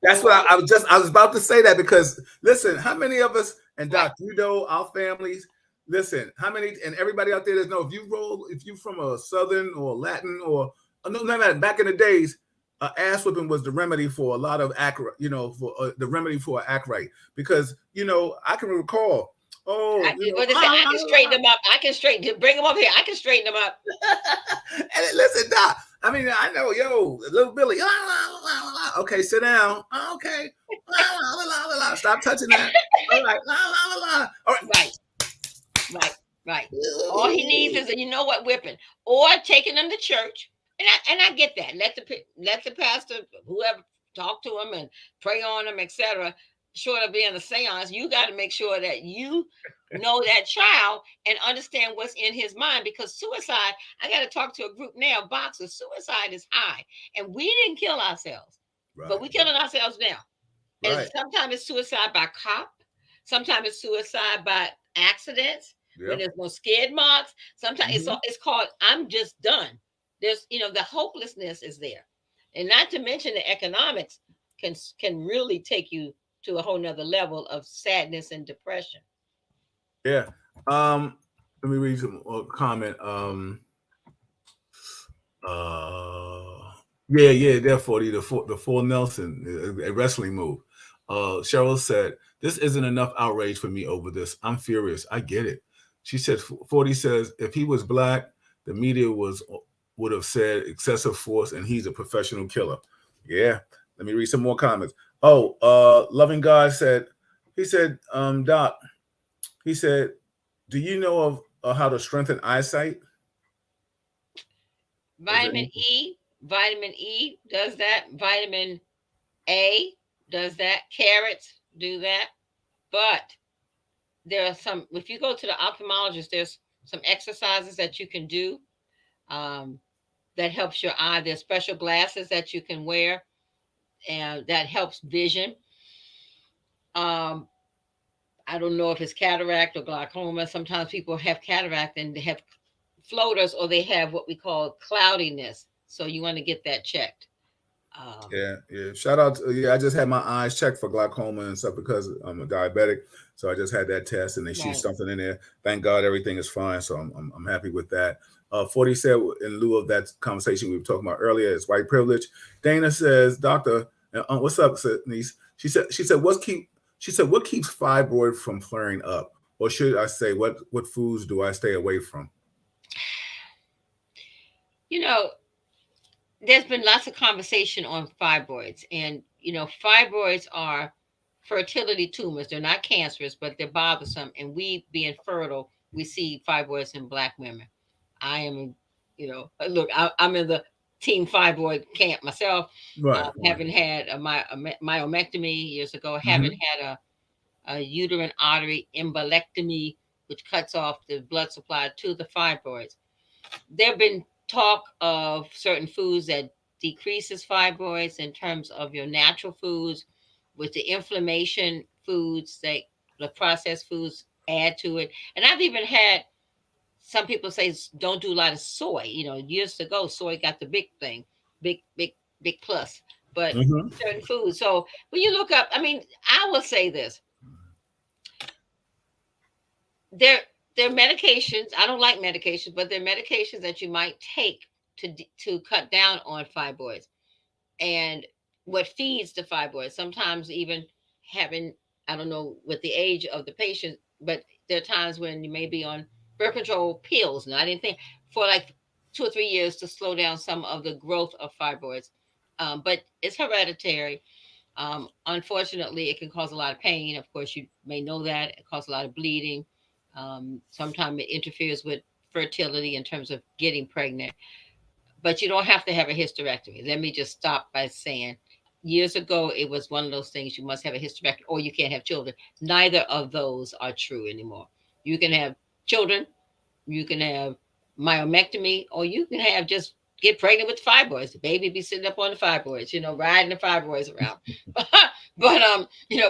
That's what I was about to say that, because listen, how many of us, and Right. Doc, our families, listen, how many, and everybody out there that know, if you from a Southern or Latin or no matter, back in the days, ass whipping was the remedy for a lot of the remedy for an act right, because I can recall. Oh, What they say, I can straighten them up. I can straighten, bring them up here. I can straighten them up. and listen, Doc. I mean, I know, little Billy. Okay, sit down. Okay. Stop touching that. All right. All Right, right, right. All he needs right. is a, you know what, whipping, or taking them to church. And I get that. Let the pastor, whoever, talk to him and pray on him, etc. Short of being a seance, you got to make sure that you know that child and understand what's in his mind, because suicide. I got to talk to a group now. Boxers, suicide is high, and we didn't kill ourselves, but Right, we're killing ourselves now. And right. sometimes it's suicide by cop. Sometimes it's suicide by accidents when Yep. there's no skid marks. Sometimes Hmm. it's called I'm just done. There's the hopelessness is there, and not to mention the economics can really take you to a whole nother level of sadness and depression. Yeah. Um, Let me read some comment. Yeah, yeah, therefore the full Nelson, a wrestling move. Cheryl said, "This isn't enough outrage for me over this. I'm furious. I get it." She said, "40 says if he was black, the media would have said excessive force, and he's a professional killer." Yeah. Let me read some more comments. Oh, loving God said, he said, Doc, he said, "Do you know of how to strengthen eyesight?" Was it? Vitamin E does that. Vitamin A does that. Carrots do that. But there are some, if you go to the ophthalmologist, there's some exercises that you can do, um, that helps your eye. There's special glasses that you can wear, and that helps vision. um, I don't know if it's cataract or glaucoma. Sometimes people have cataract and they have floaters, or they have what we call cloudiness, so you want to get that checked. um, Yeah, yeah. Shout out. Yeah, I just had my eyes checked for glaucoma and stuff because I'm a diabetic. So I just had that test and they see right. something in there. Thank God everything is fine. So I'm happy with that. 40 said, in lieu of that conversation we were talking about earlier, is white privilege. Dana says, Doctor, what's up, niece? She said, what keeps fibroid from flaring up? Or should I say, what foods do I stay away from? You know, there's been lots of conversation on fibroids, and fibroids are fertility tumors. They're not cancerous, but they're bothersome, and we being fertile, we see fibroids in black women. I am, look, I'm in the team fibroid camp myself. Right, right. Having had a myomectomy years ago, haven't Hmm. had a uterine artery embolectomy, which cuts off the blood supply to the fibroids. There have been talk of certain foods that decreases fibroids in terms of your natural foods, with the inflammation foods, that the processed foods add to it. And I've even had some people say don't do a lot of soy. Years ago, soy got the big thing, big, big, big plus. But Hmm. certain foods. So when you look up, I mean, I will say this: there there are medications. I don't like medications, but there are medications that you might take to cut down on fibroids and what feeds the fibroids. Sometimes even having, I don't know what the age of the patient, but there are times when you may be on birth control pills. And I didn't think for like 2 or 3 years to slow down some of the growth of fibroids. But it's hereditary. Unfortunately, it can cause a lot of pain. Of course, you may know that it causes a lot of bleeding. Sometimes it interferes with fertility in terms of getting pregnant. But you don't have to have a hysterectomy. Let me just stop by saying, years ago, it was one of those things: you must have a hysterectomy or you can't have children. Neither of those are true anymore. You can have children, you can have myomectomy, or you can have just get pregnant with fibroids. The baby be sitting up on the fibroids, riding the fibroids around. But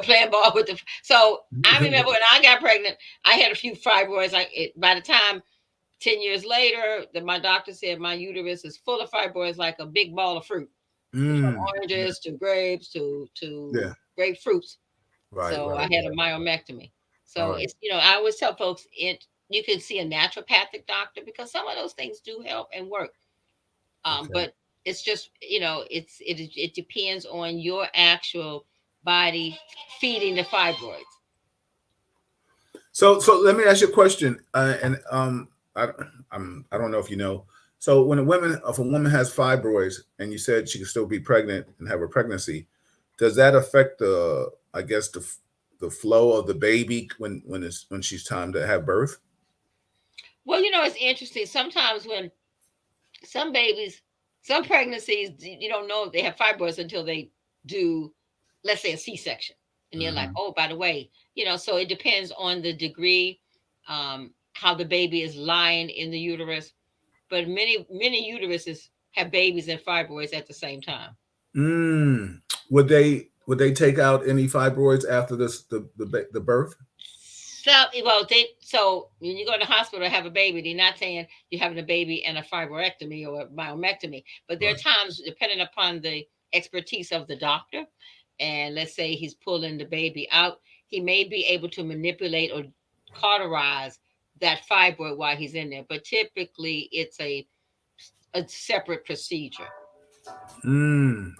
playing ball with the. So I remember when I got pregnant, I had a few fibroids. By the time 10 years later, my doctor said my uterus is full of fibroids, like a big ball of fruit, from Mm. Yeah, oranges to grapes to yeah. grapefruits. Right, So I right, had a right. myomectomy. All So right. it's I always tell folks, you can see a naturopathic doctor, because some of those things do help and work. Okay. But it's just it depends on your actual body feeding the fibroids. So let me ask you a question. And I don't know if you know. So when if a woman has fibroids, and you said she can still be pregnant and have a pregnancy, does that affect the, I guess, the flow of the baby when she's time to have birth? Well, it's interesting. Sometimes when some babies, some pregnancies, you don't know if they have fibroids until they do, let's say, a C-section, and they're like, Hmm. oh, by the way, so it depends on the degree, how the baby is lying in the uterus. But many uteruses have babies and fibroids at the same time. Mm. Would they take out any fibroids after the birth? So when you go to the hospital to have a baby, they're not saying you're having a baby and a fibroectomy or a myomectomy. But there are Right. times, depending upon the expertise of the doctor, and let's say he's pulling the baby out, he may be able to manipulate or cauterize that fibroid while he's in there. But typically, it's a separate procedure.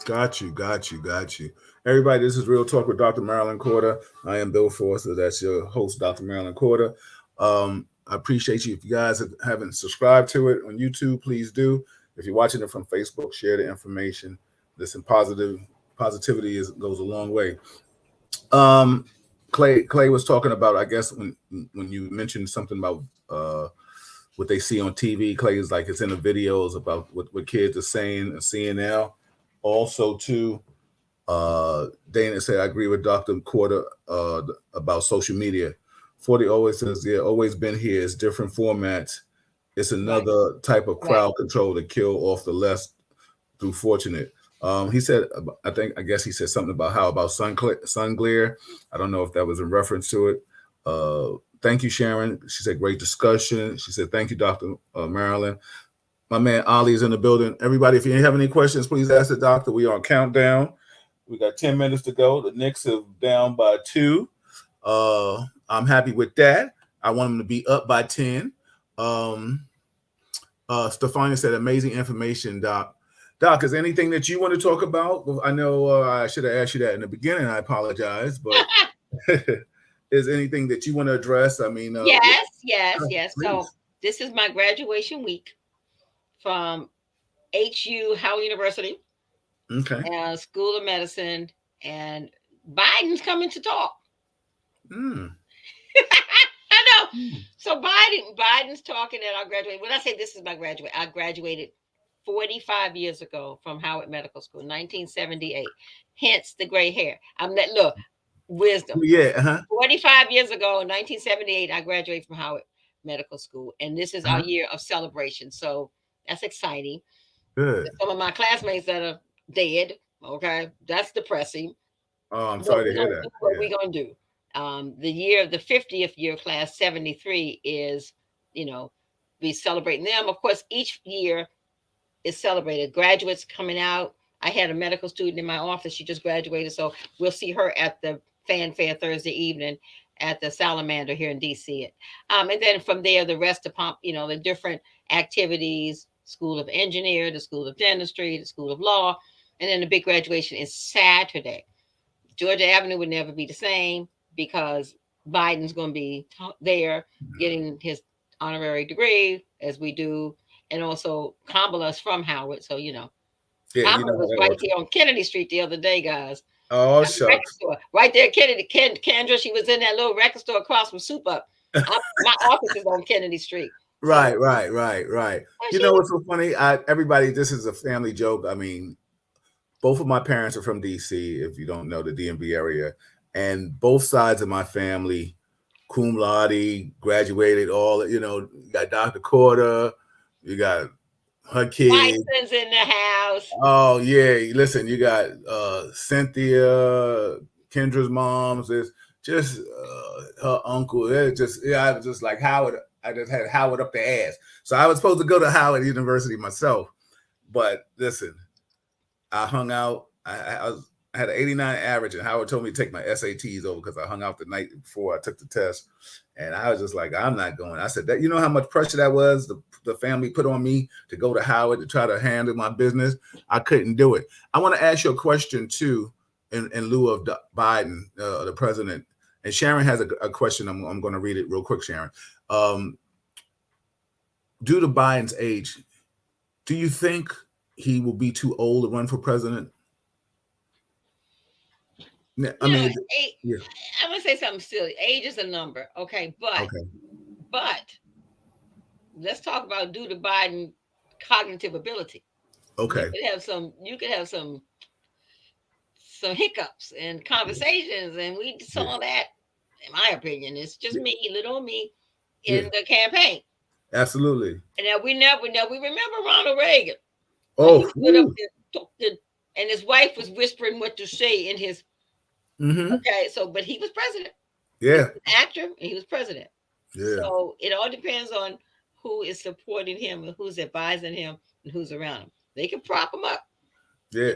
Got you, got you, got you. Everybody, this is Real Talk with Dr. Marilyn Corder. I am Bill Forster. That's your host, Dr. Marilyn Corder. I appreciate you. If you guys haven't subscribed to it on YouTube, please do. If you're watching it from Facebook, share the information. Listen, positivity goes a long way. Um, Clay was talking about, I guess, when you mentioned something about what they see on TV. Clay is like, it's in the videos about what kids are saying and seeing now. Also, too, Dana said, I agree with Dr. Corder about social media. 40 always says, yeah, always been here. It's different formats. It's Right, another type of right. crowd control to kill off the less through fortunate. He said, I guess he said something about how about sun glare. I don't know if that was in reference to it. Thank you, Sharon. She said, great discussion. She said, thank you, Dr. Marilyn. My man Ali is in the building. Everybody, if you have any questions, please ask the doctor. We are on countdown. We got 10 minutes to go. The Knicks are down by 2. I'm happy with that. I want them to be up by 10. Um, Stefania said, amazing information, Doc. Doc, is there anything that you want to talk about? I know I should have asked you that in the beginning. I apologize, but is anything that you want to address? I mean, Yes, yes, yes. So please. this is my graduation week from Howard University, Okay. School of Medicine, and Biden's coming to talk. Mm. I know. Mm. So Biden's talking at our graduate. When I say this is my graduate, I graduated 45 years ago from Howard Medical School, 1978. Hence the gray hair. Look, wisdom. Yeah. Uh-huh. 45 years ago, in 1978, I graduated from Howard Medical School, and this is our Uh-huh. year of celebration. So that's exciting. Good. Some of my classmates that are dead. Okay, that's depressing. Oh, I'm But sorry to we're hear gonna that. do what Yeah. we're gonna do. The 50th year class 73 is, you know, we celebrating them. Of course, each year is celebrated. Graduates coming out. I had a medical student in my office. She just graduated, so we'll see her at the fanfare Thursday evening at the Salamander here in DC. And then from there, the rest of the different activities: School of Engineer, the School of Dentistry, the School of Law, and then the big graduation is Saturday. Georgia Avenue would never be the same because Biden's going to be there getting his honorary degree as we do, and also Kamala's from Howard, so Yeah, you Kamala know how was that right works. here on Kennedy Street the other day, guys. Oh, At the record shucks. store, right there, Kennedy, Kendra. She was in that little record store across from Soup Up. My office is on Kennedy Street, so Right, right, right, right. well, You she know was what's so funny? Everybody, this is a family joke. I mean, both of my parents are from DC, if you don't know the DMV area. And both sides of my family, cum laude, graduated all, you got Dr. Corder, you got her kid. Bison's in the house. Oh, yeah. Listen, you got Cynthia, Kendra's moms. It's just her uncle. It's just, yeah, I was just like Howard. I just had Howard up the ass. So I was supposed to go to Howard University myself. But listen, I hung out. I had an 89 average, and Howard told me to take my SATs over because I hung out the night before I took the test, and I was just like, I'm not going. I said that you know how much pressure that was the family put on me to go to Howard to try to handle my business. I couldn't do it. I want to ask you a question too, in lieu of Biden, the president. And Sharon has a question. I'm going to read it real quick, Sharon. Due to Biden's age, Do you think he will be too old to run for president? I You know, mean, yeah. I'm gonna say something silly. Age is a number, okay, Okay. but let's talk about due to Biden cognitive ability. Okay. You could have some hiccups and conversations, and we Yeah. saw that. In my opinion, it's just Yeah. me, little me, Yeah. in the campaign. Absolutely. And now we remember Ronald Reagan when Oh. he stood up Woo. and talked, and his wife was whispering what to say in his. Mm-hmm. Okay, so but he was president. He Yeah. was an actor and he was president. Yeah. So it all depends on who is supporting him and who's advising him and who's around him. They can prop him up. Yeah.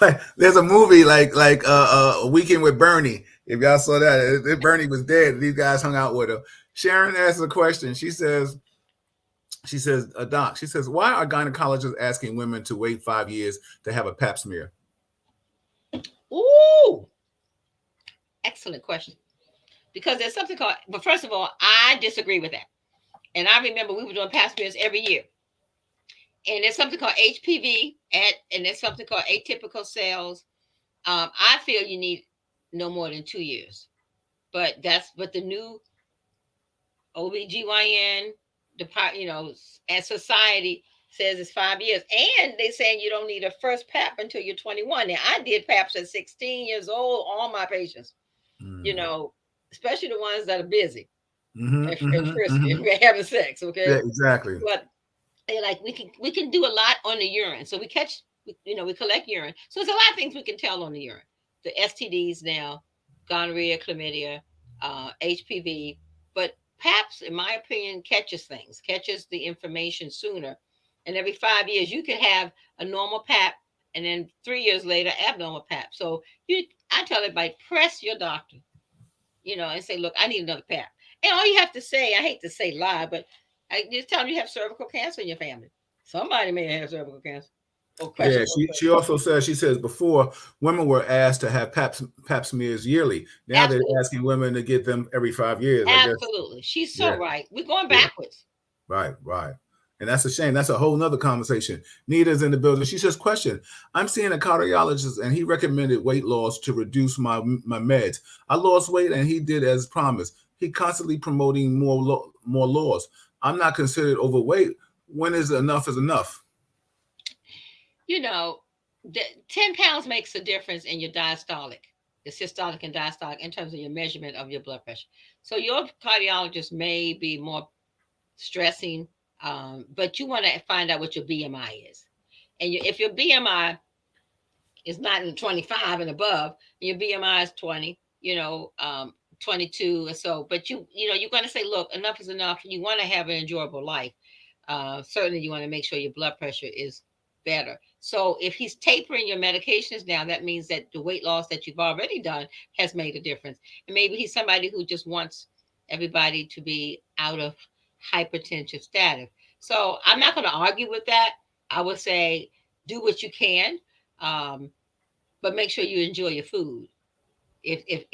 Like, there's a movie a Weekend with Bernie. If y'all saw that, if Bernie was dead, these guys hung out with him. Sharon asked a question. She says, Doc, she says, why are gynecologists asking women to wait 5 years to have a pap smear? Ooh, excellent question. Because there's something called, but first of all, I disagree with that. And I remember we were doing pap smears every year. And there's something called HPV, and there's something called atypical cells. I feel you need no more than 2 years. But the new OBGYN, as society says it's 5 years. And they're saying you don't need a first PAP until you're 21. Now, I did PAPs at 16 years old, all my patients, you Mm. know, especially the ones that are busy Mm-hmm, and mm-hmm, frisky mm-hmm. and having sex, Yeah, okay? exactly. But like we can do a lot on the urine. So we collect urine. So there's a lot of things we can tell on the urine. The STDs now, gonorrhea, chlamydia, HPV, but PAPS, in my opinion, catches the information sooner. And every 5 years, you could have a normal PAP, and then 3 years later, abnormal PAP. So I tell everybody, press your doctor, and say, look, I need another PAP. And all you have to say, I hate to say lie, but I just tell them you have cervical cancer in your family. Somebody may have cervical cancer. Or Yeah, questionable. she also says before women were asked to have pap smears yearly. Now they're Absolutely. asking women to get them every 5 years. I guess. Absolutely. She's Yeah, so right. We're going yeah, backwards. right, right. And that's a shame. That's a whole nother conversation. Nita's in the building. She says, question, I'm seeing a cardiologist and he recommended weight loss to reduce my meds. I lost weight and he did as promised. He constantly promoting more laws. I'm not considered overweight. When is enough is enough? You know, 10 pounds makes a difference in your diastolic, the systolic and diastolic, in terms of your measurement of your blood pressure. So your cardiologist may be more stressing, but you want to find out what your BMI is. And if your BMI is not in 25 and above, and your BMI is 20, 22 or so, but you're going to say, look, enough is enough. You want to have an enjoyable life. Certainly you want to make sure your blood pressure is better. So if he's tapering your medications now, that means that the weight loss that you've already done has made a difference. And maybe he's somebody who just wants everybody to be out of hypertensive status. So I'm not going to argue with that. I would say do what you can, um, but make sure you enjoy your food. If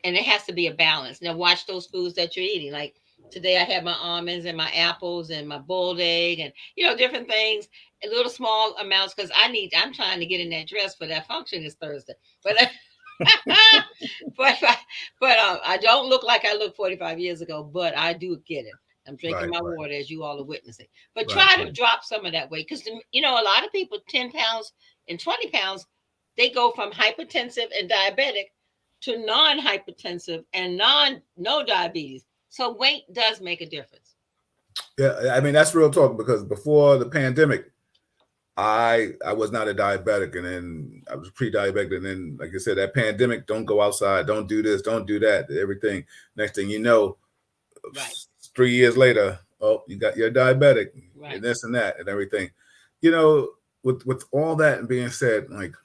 and it has to be a balance. Now watch those foods that you're eating. Like today, I had my almonds and my apples and my boiled egg and different things, little small amounts because I'm trying to get in that dress for that function this Thursday. But but I don't look like I looked 45 years ago, but I do get it. I'm drinking Right, my right, water as you all are witnessing. But right, try to right. drop some of that weight because a lot of people 10 pounds and 20 pounds, they go from hypertensive and diabetic to non-hypertensive and no diabetes. So weight does make a difference. Yeah, I mean that's real talk because before the pandemic, I was not a diabetic, and then I was pre-diabetic, and then like I said, that pandemic, don't go outside, don't do this, don't do that, everything. Next thing you know, Right. 3 years later, oh, you're diabetic, Right. and this and that and everything. You know, with all that being said, like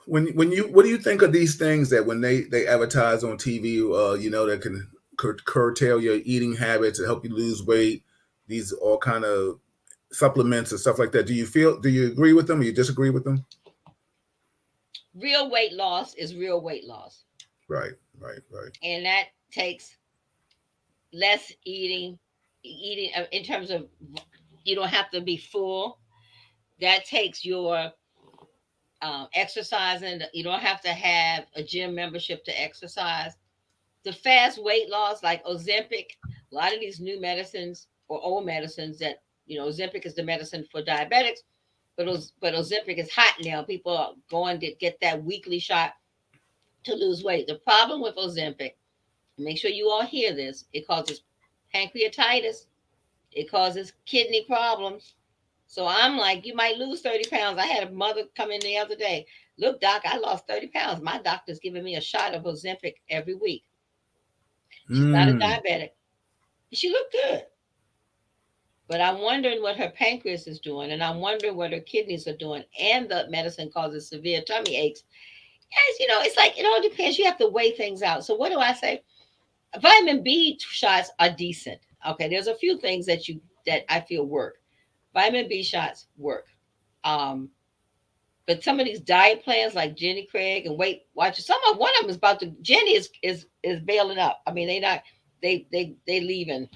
when you what do you think of these things that when they advertise on TV, that can curtail your eating habits and help you lose weight, these all kind of supplements and stuff like that. Do you agree with them or you disagree with them? Real weight loss is real weight loss. Right, right, right. And that takes less eating, eating in terms of you don't have to be full. That takes your exercising. You don't have to have a gym membership to exercise. The fast weight loss, like Ozempic, a lot of these new medicines or old medicines that Ozempic is the medicine for diabetics, but Ozempic is hot now. People are going to get that weekly shot to lose weight. The problem with Ozempic, make sure you all hear this, it causes pancreatitis, it causes kidney problems. So I'm like, you might lose 30 pounds. I had a mother come in the other day. Look, doc, I lost 30 pounds. My doctor's giving me a shot of Ozempic every week. She's not a Mm. diabetic. She looked good. But I'm wondering what her pancreas is doing, and I'm wondering what her kidneys are doing. And the medicine causes severe tummy aches. Guys, it's like it all depends. You have to weigh things out. So what do I say? Vitamin B shots are decent. Okay, there's a few things that I feel work. Vitamin B shots work. Um, but some of these diet plans like Jenny Craig and Weight Watchers, one of them is about to Jenny is bailing up. I mean, they leaving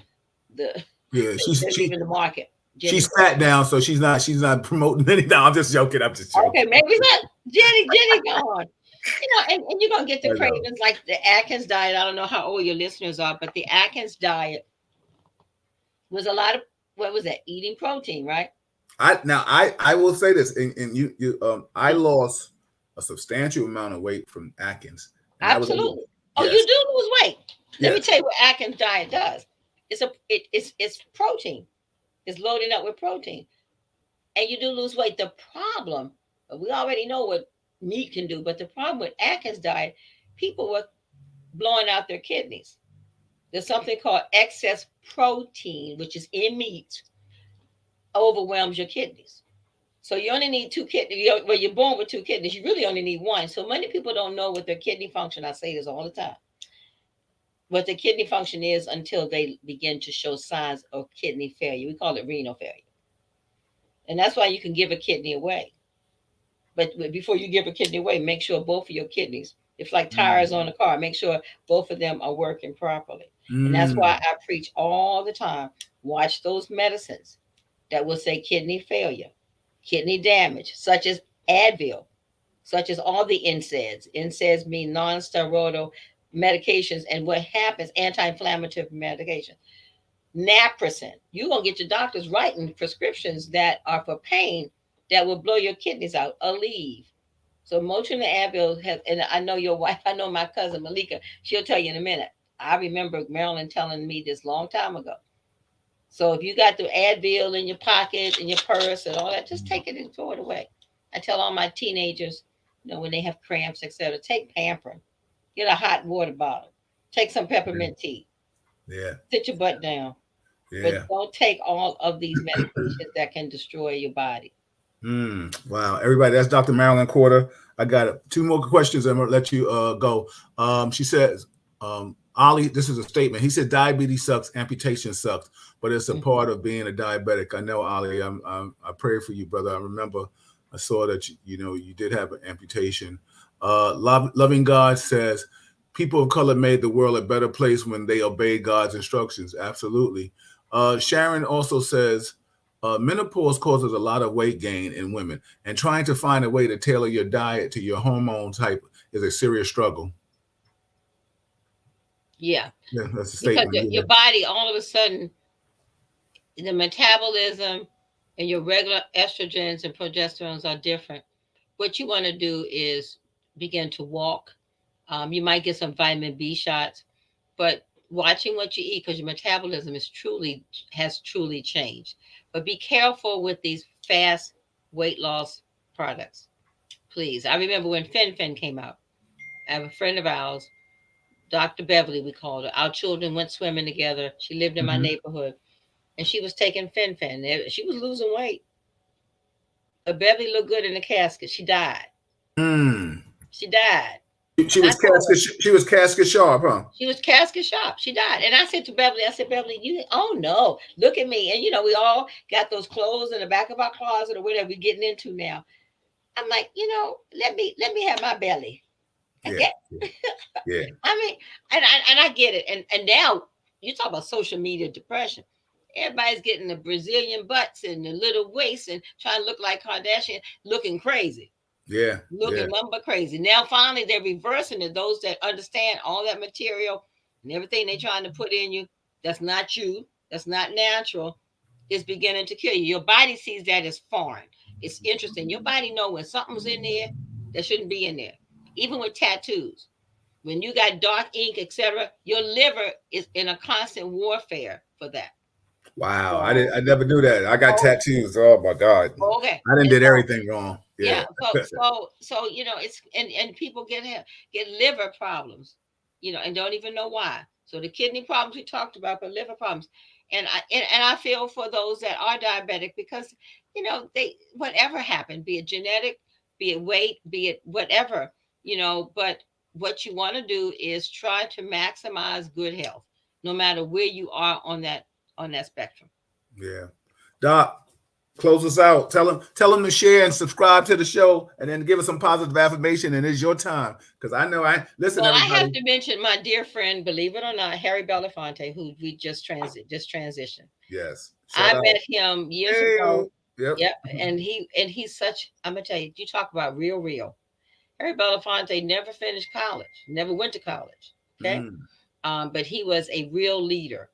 the Yeah, they're leaving the market. Jenny she's Craig. sat down, so she's not promoting anything. I'm just joking. I'm just Okay, joking. maybe not Jenny gone. And you're gonna get the I know. cravings like the Atkins diet. I don't know how old your listeners are, but the Atkins diet was a lot of what was that? Eating protein, right? I will say this, and you I Mm, lost a substantial amount of weight from Atkins, and that was absolutely. Oh, you yes, do lose weight. Let me yes. tell you what Atkins diet does. It's protein. It's loading up with protein, and you do lose weight. The problem, we already know what meat can do, but the problem with Atkins diet, people were blowing out their kidneys. There's something called excess protein, which is in meat, overwhelms your kidneys. So you only need two kidneys. Well, you're born with two kidneys. You really only need one. So many people don't know what their kidney function. I say this all the time. What the kidney function is until they begin to show signs of kidney failure. We call it renal failure, and that's why you can give a kidney away. But before you give a kidney away, make sure both of your kidneys, it's like tires Mm. on a car, make sure both of them are working properly. And that's why Mm. I preach all the time, watch those medicines that will say kidney failure, kidney damage, such as Advil, such as all the NSAIDs. NSAIDs mean non-steroidal medications, and what happens, anti-inflammatory medication. Naproxen. You're going to get your doctors writing prescriptions that are for pain that will blow your kidneys out. Aleve. So Motrin and Advil has, and I know your wife, I know my cousin Malika, she'll tell you in a minute. I remember Marilyn telling me this long time ago. So if you got the Advil in your pocket, in your purse, and all that, just take it and throw it away. I tell all my teenagers, when they have cramps, etc., take Pamprin. Get a hot water bottle. Take some peppermint tea. Yeah, Sit your butt down. yeah. But don't take all of these medications that can destroy your body. Wow, everybody, that's Dr. Marilyn Corder. I got two more questions. I'm gonna let you go. She says, Ali, this is a statement. He said, "Diabetes sucks, amputation sucks, but it's a Mhm. part of being a diabetic." I know, Ali. I pray for you, brother. I remember I saw that you did have an amputation. Loving God says, "People of color made the world a better place when they obeyed God's instructions." Absolutely. Sharon also says, menopause causes a lot of weight gain in women, and trying to find a way to tailor your diet to your hormone type is a serious struggle. Yeah, Yeah, that's a because statement. your Yeah. body all of a sudden, the metabolism and your regular estrogens and progesterones are different. What you want to do is begin to walk. You might get some vitamin B shots, but watching what you eat because your metabolism has truly changed. But be careful with these fast weight loss products, please. I remember when Fen came out. I have a friend of ours, Dr. Beverly, we called her. Our children went swimming together. She lived in my Hmm. neighborhood, and she was taking Fen. She was losing weight. But Beverly looked good in the casket. She died. Mm. She died. She And I was told her, casket sharp, huh? she was casket sharp. She died. And I said to Beverly, I said, Beverly, oh no, look at me. And we all got those clothes in the back of our closet or whatever we're getting into now. I'm like, let me have my belly. I Yeah, get, yeah. I mean, and I get it. And now you talk about social media depression. Everybody's getting the Brazilian butts and the little waists and trying to look like Kardashian, looking crazy, Yeah. Yeah. looking number crazy. Now finally they're reversing it. Those that understand all that material and everything they're trying to put in you, that's not you, that's not natural, is beginning to kill you. Your body sees that as foreign. It's interesting. Your body know when something's in there that shouldn't be in there. Even with tattoos. When you got dark ink, etc., your liver is in a constant warfare for that. Wow. So, I never knew that. I got oh, tattoos. Oh my God. okay. I didn't And did so, everything wrong. Yeah. yeah, so it's and people get liver problems, and don't even know why. So the kidney problems we talked about, but liver problems, and I feel for those that are diabetic because they whatever happened, be it genetic, be it weight, be it whatever, but what you want to do is try to maximize good health, no matter where you are on that spectrum. Yeah. Doc, close us out. Tell them to share and subscribe to the show, and then give us some positive affirmation. And it's your time, because I know I listen, Well, I have everybody. to mention my dear friend, believe it or not, Harry Belafonte, who we just transitioned. Yes. Shout I out. met him years Hey. ago. Yep. Yep, and he's such. I'm gonna tell you, you talk about real. Harry Belafonte never finished college, never went to college. Okay, Mm, but he was a real leader.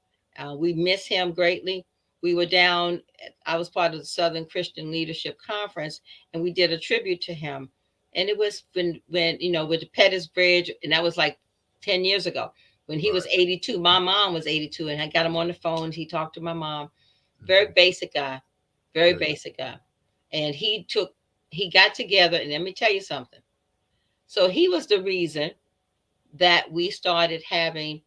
We miss him greatly. We were down. I was part of the Southern Christian Leadership Conference, and we did a tribute to him. And it was when with the Pettis Bridge, and that was like 10 years ago. When he was right. 82, my mom was 82, and I got him on the phone. He talked to my mom. Very Mhm. basic guy, very Good. basic guy, and he got together. And let me tell you something. So he was the reason that we started having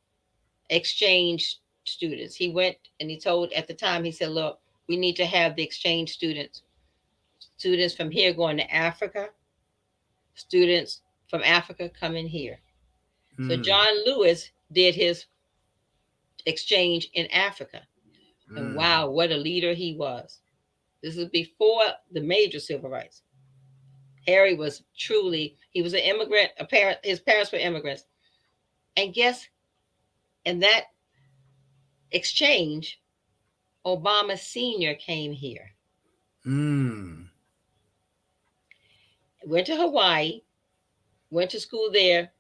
exchange students. He went and he told at the time, he said, look, we need to have the exchange students from here going to Africa, students from Africa coming here. So Mm, John Lewis did his exchange in Africa. And mm, wow, what a leader he was. This is before the major civil rights. Harry was he was an immigrant, his parents were immigrants. And guess, in that exchange, Obama Sr. came here, mm. went to Hawaii, went to school there,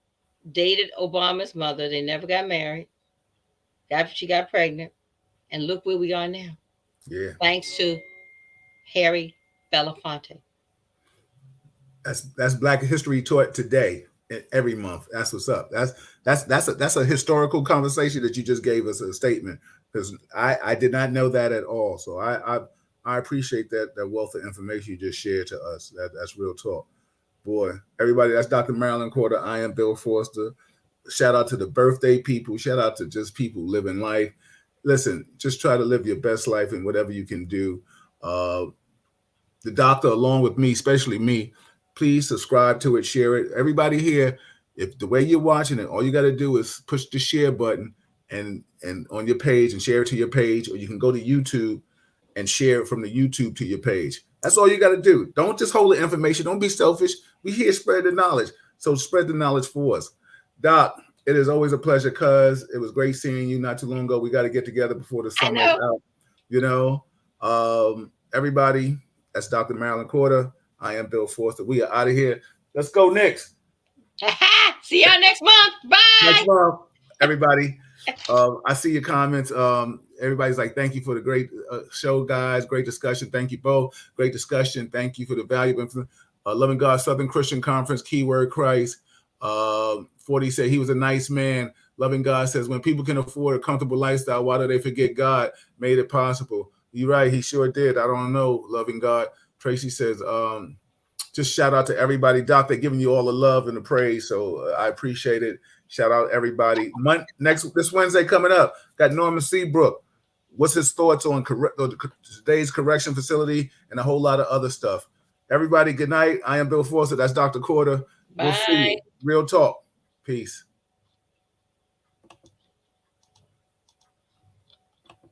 dated Obama's mother. They never got married. She got pregnant, and look where we are now, Yeah. thanks to Harry Belafonte. That's Black History taught today, every month. That's what's up. That's a historical conversation that you just gave us, a statement, because I did not know that at all. So I appreciate that wealth of information you just shared to us. That's real talk. Boy, everybody, that's Dr. Marilyn Corder. I am Bill Forster. Shout out to the birthday people. Shout out to just people living life. Listen, just try to live your best life in whatever you can do. Uh, the doctor, along with me, especially me, please subscribe to it, share it. Everybody here, if the way you're watching it, all you got to do is push the share button and on your page and share it to your page, or you can go to YouTube and share it from the YouTube to your page. That's all you got to do. Don't just hold the information. Don't be selfish. We here spread the knowledge. So spread the knowledge for us. Doc, it is always a pleasure, cuz it was great seeing you not too long ago. We got to get together before the I summer is know. out. You know, everybody, that's Dr. Marilyn Corder. I am Bill Forster. We are out of here. Let's go next. See y'all next month. Next Bye. month, everybody. I see your comments. Everybody's like, thank you for the great show, guys. Great discussion. Thank you both. Great discussion. Thank you for the valuable information. Loving God Southern Christian Conference, keyword Christ. 40 said he was a nice man. Loving God says, when people can afford a comfortable lifestyle, why do they forget God made it possible? You're right. He sure did. I don't know. Loving God. Tracy says, just shout out to everybody. Doc, they're giving you all the love and the praise. So I appreciate it. Shout out everybody. This Wednesday coming up, got Norman Seabrook. What's his thoughts on today's correction facility and a whole lot of other stuff. Everybody, good night. I am Bill Forster. That's Dr. Corder. We'll see Bye. you. Real talk. Peace.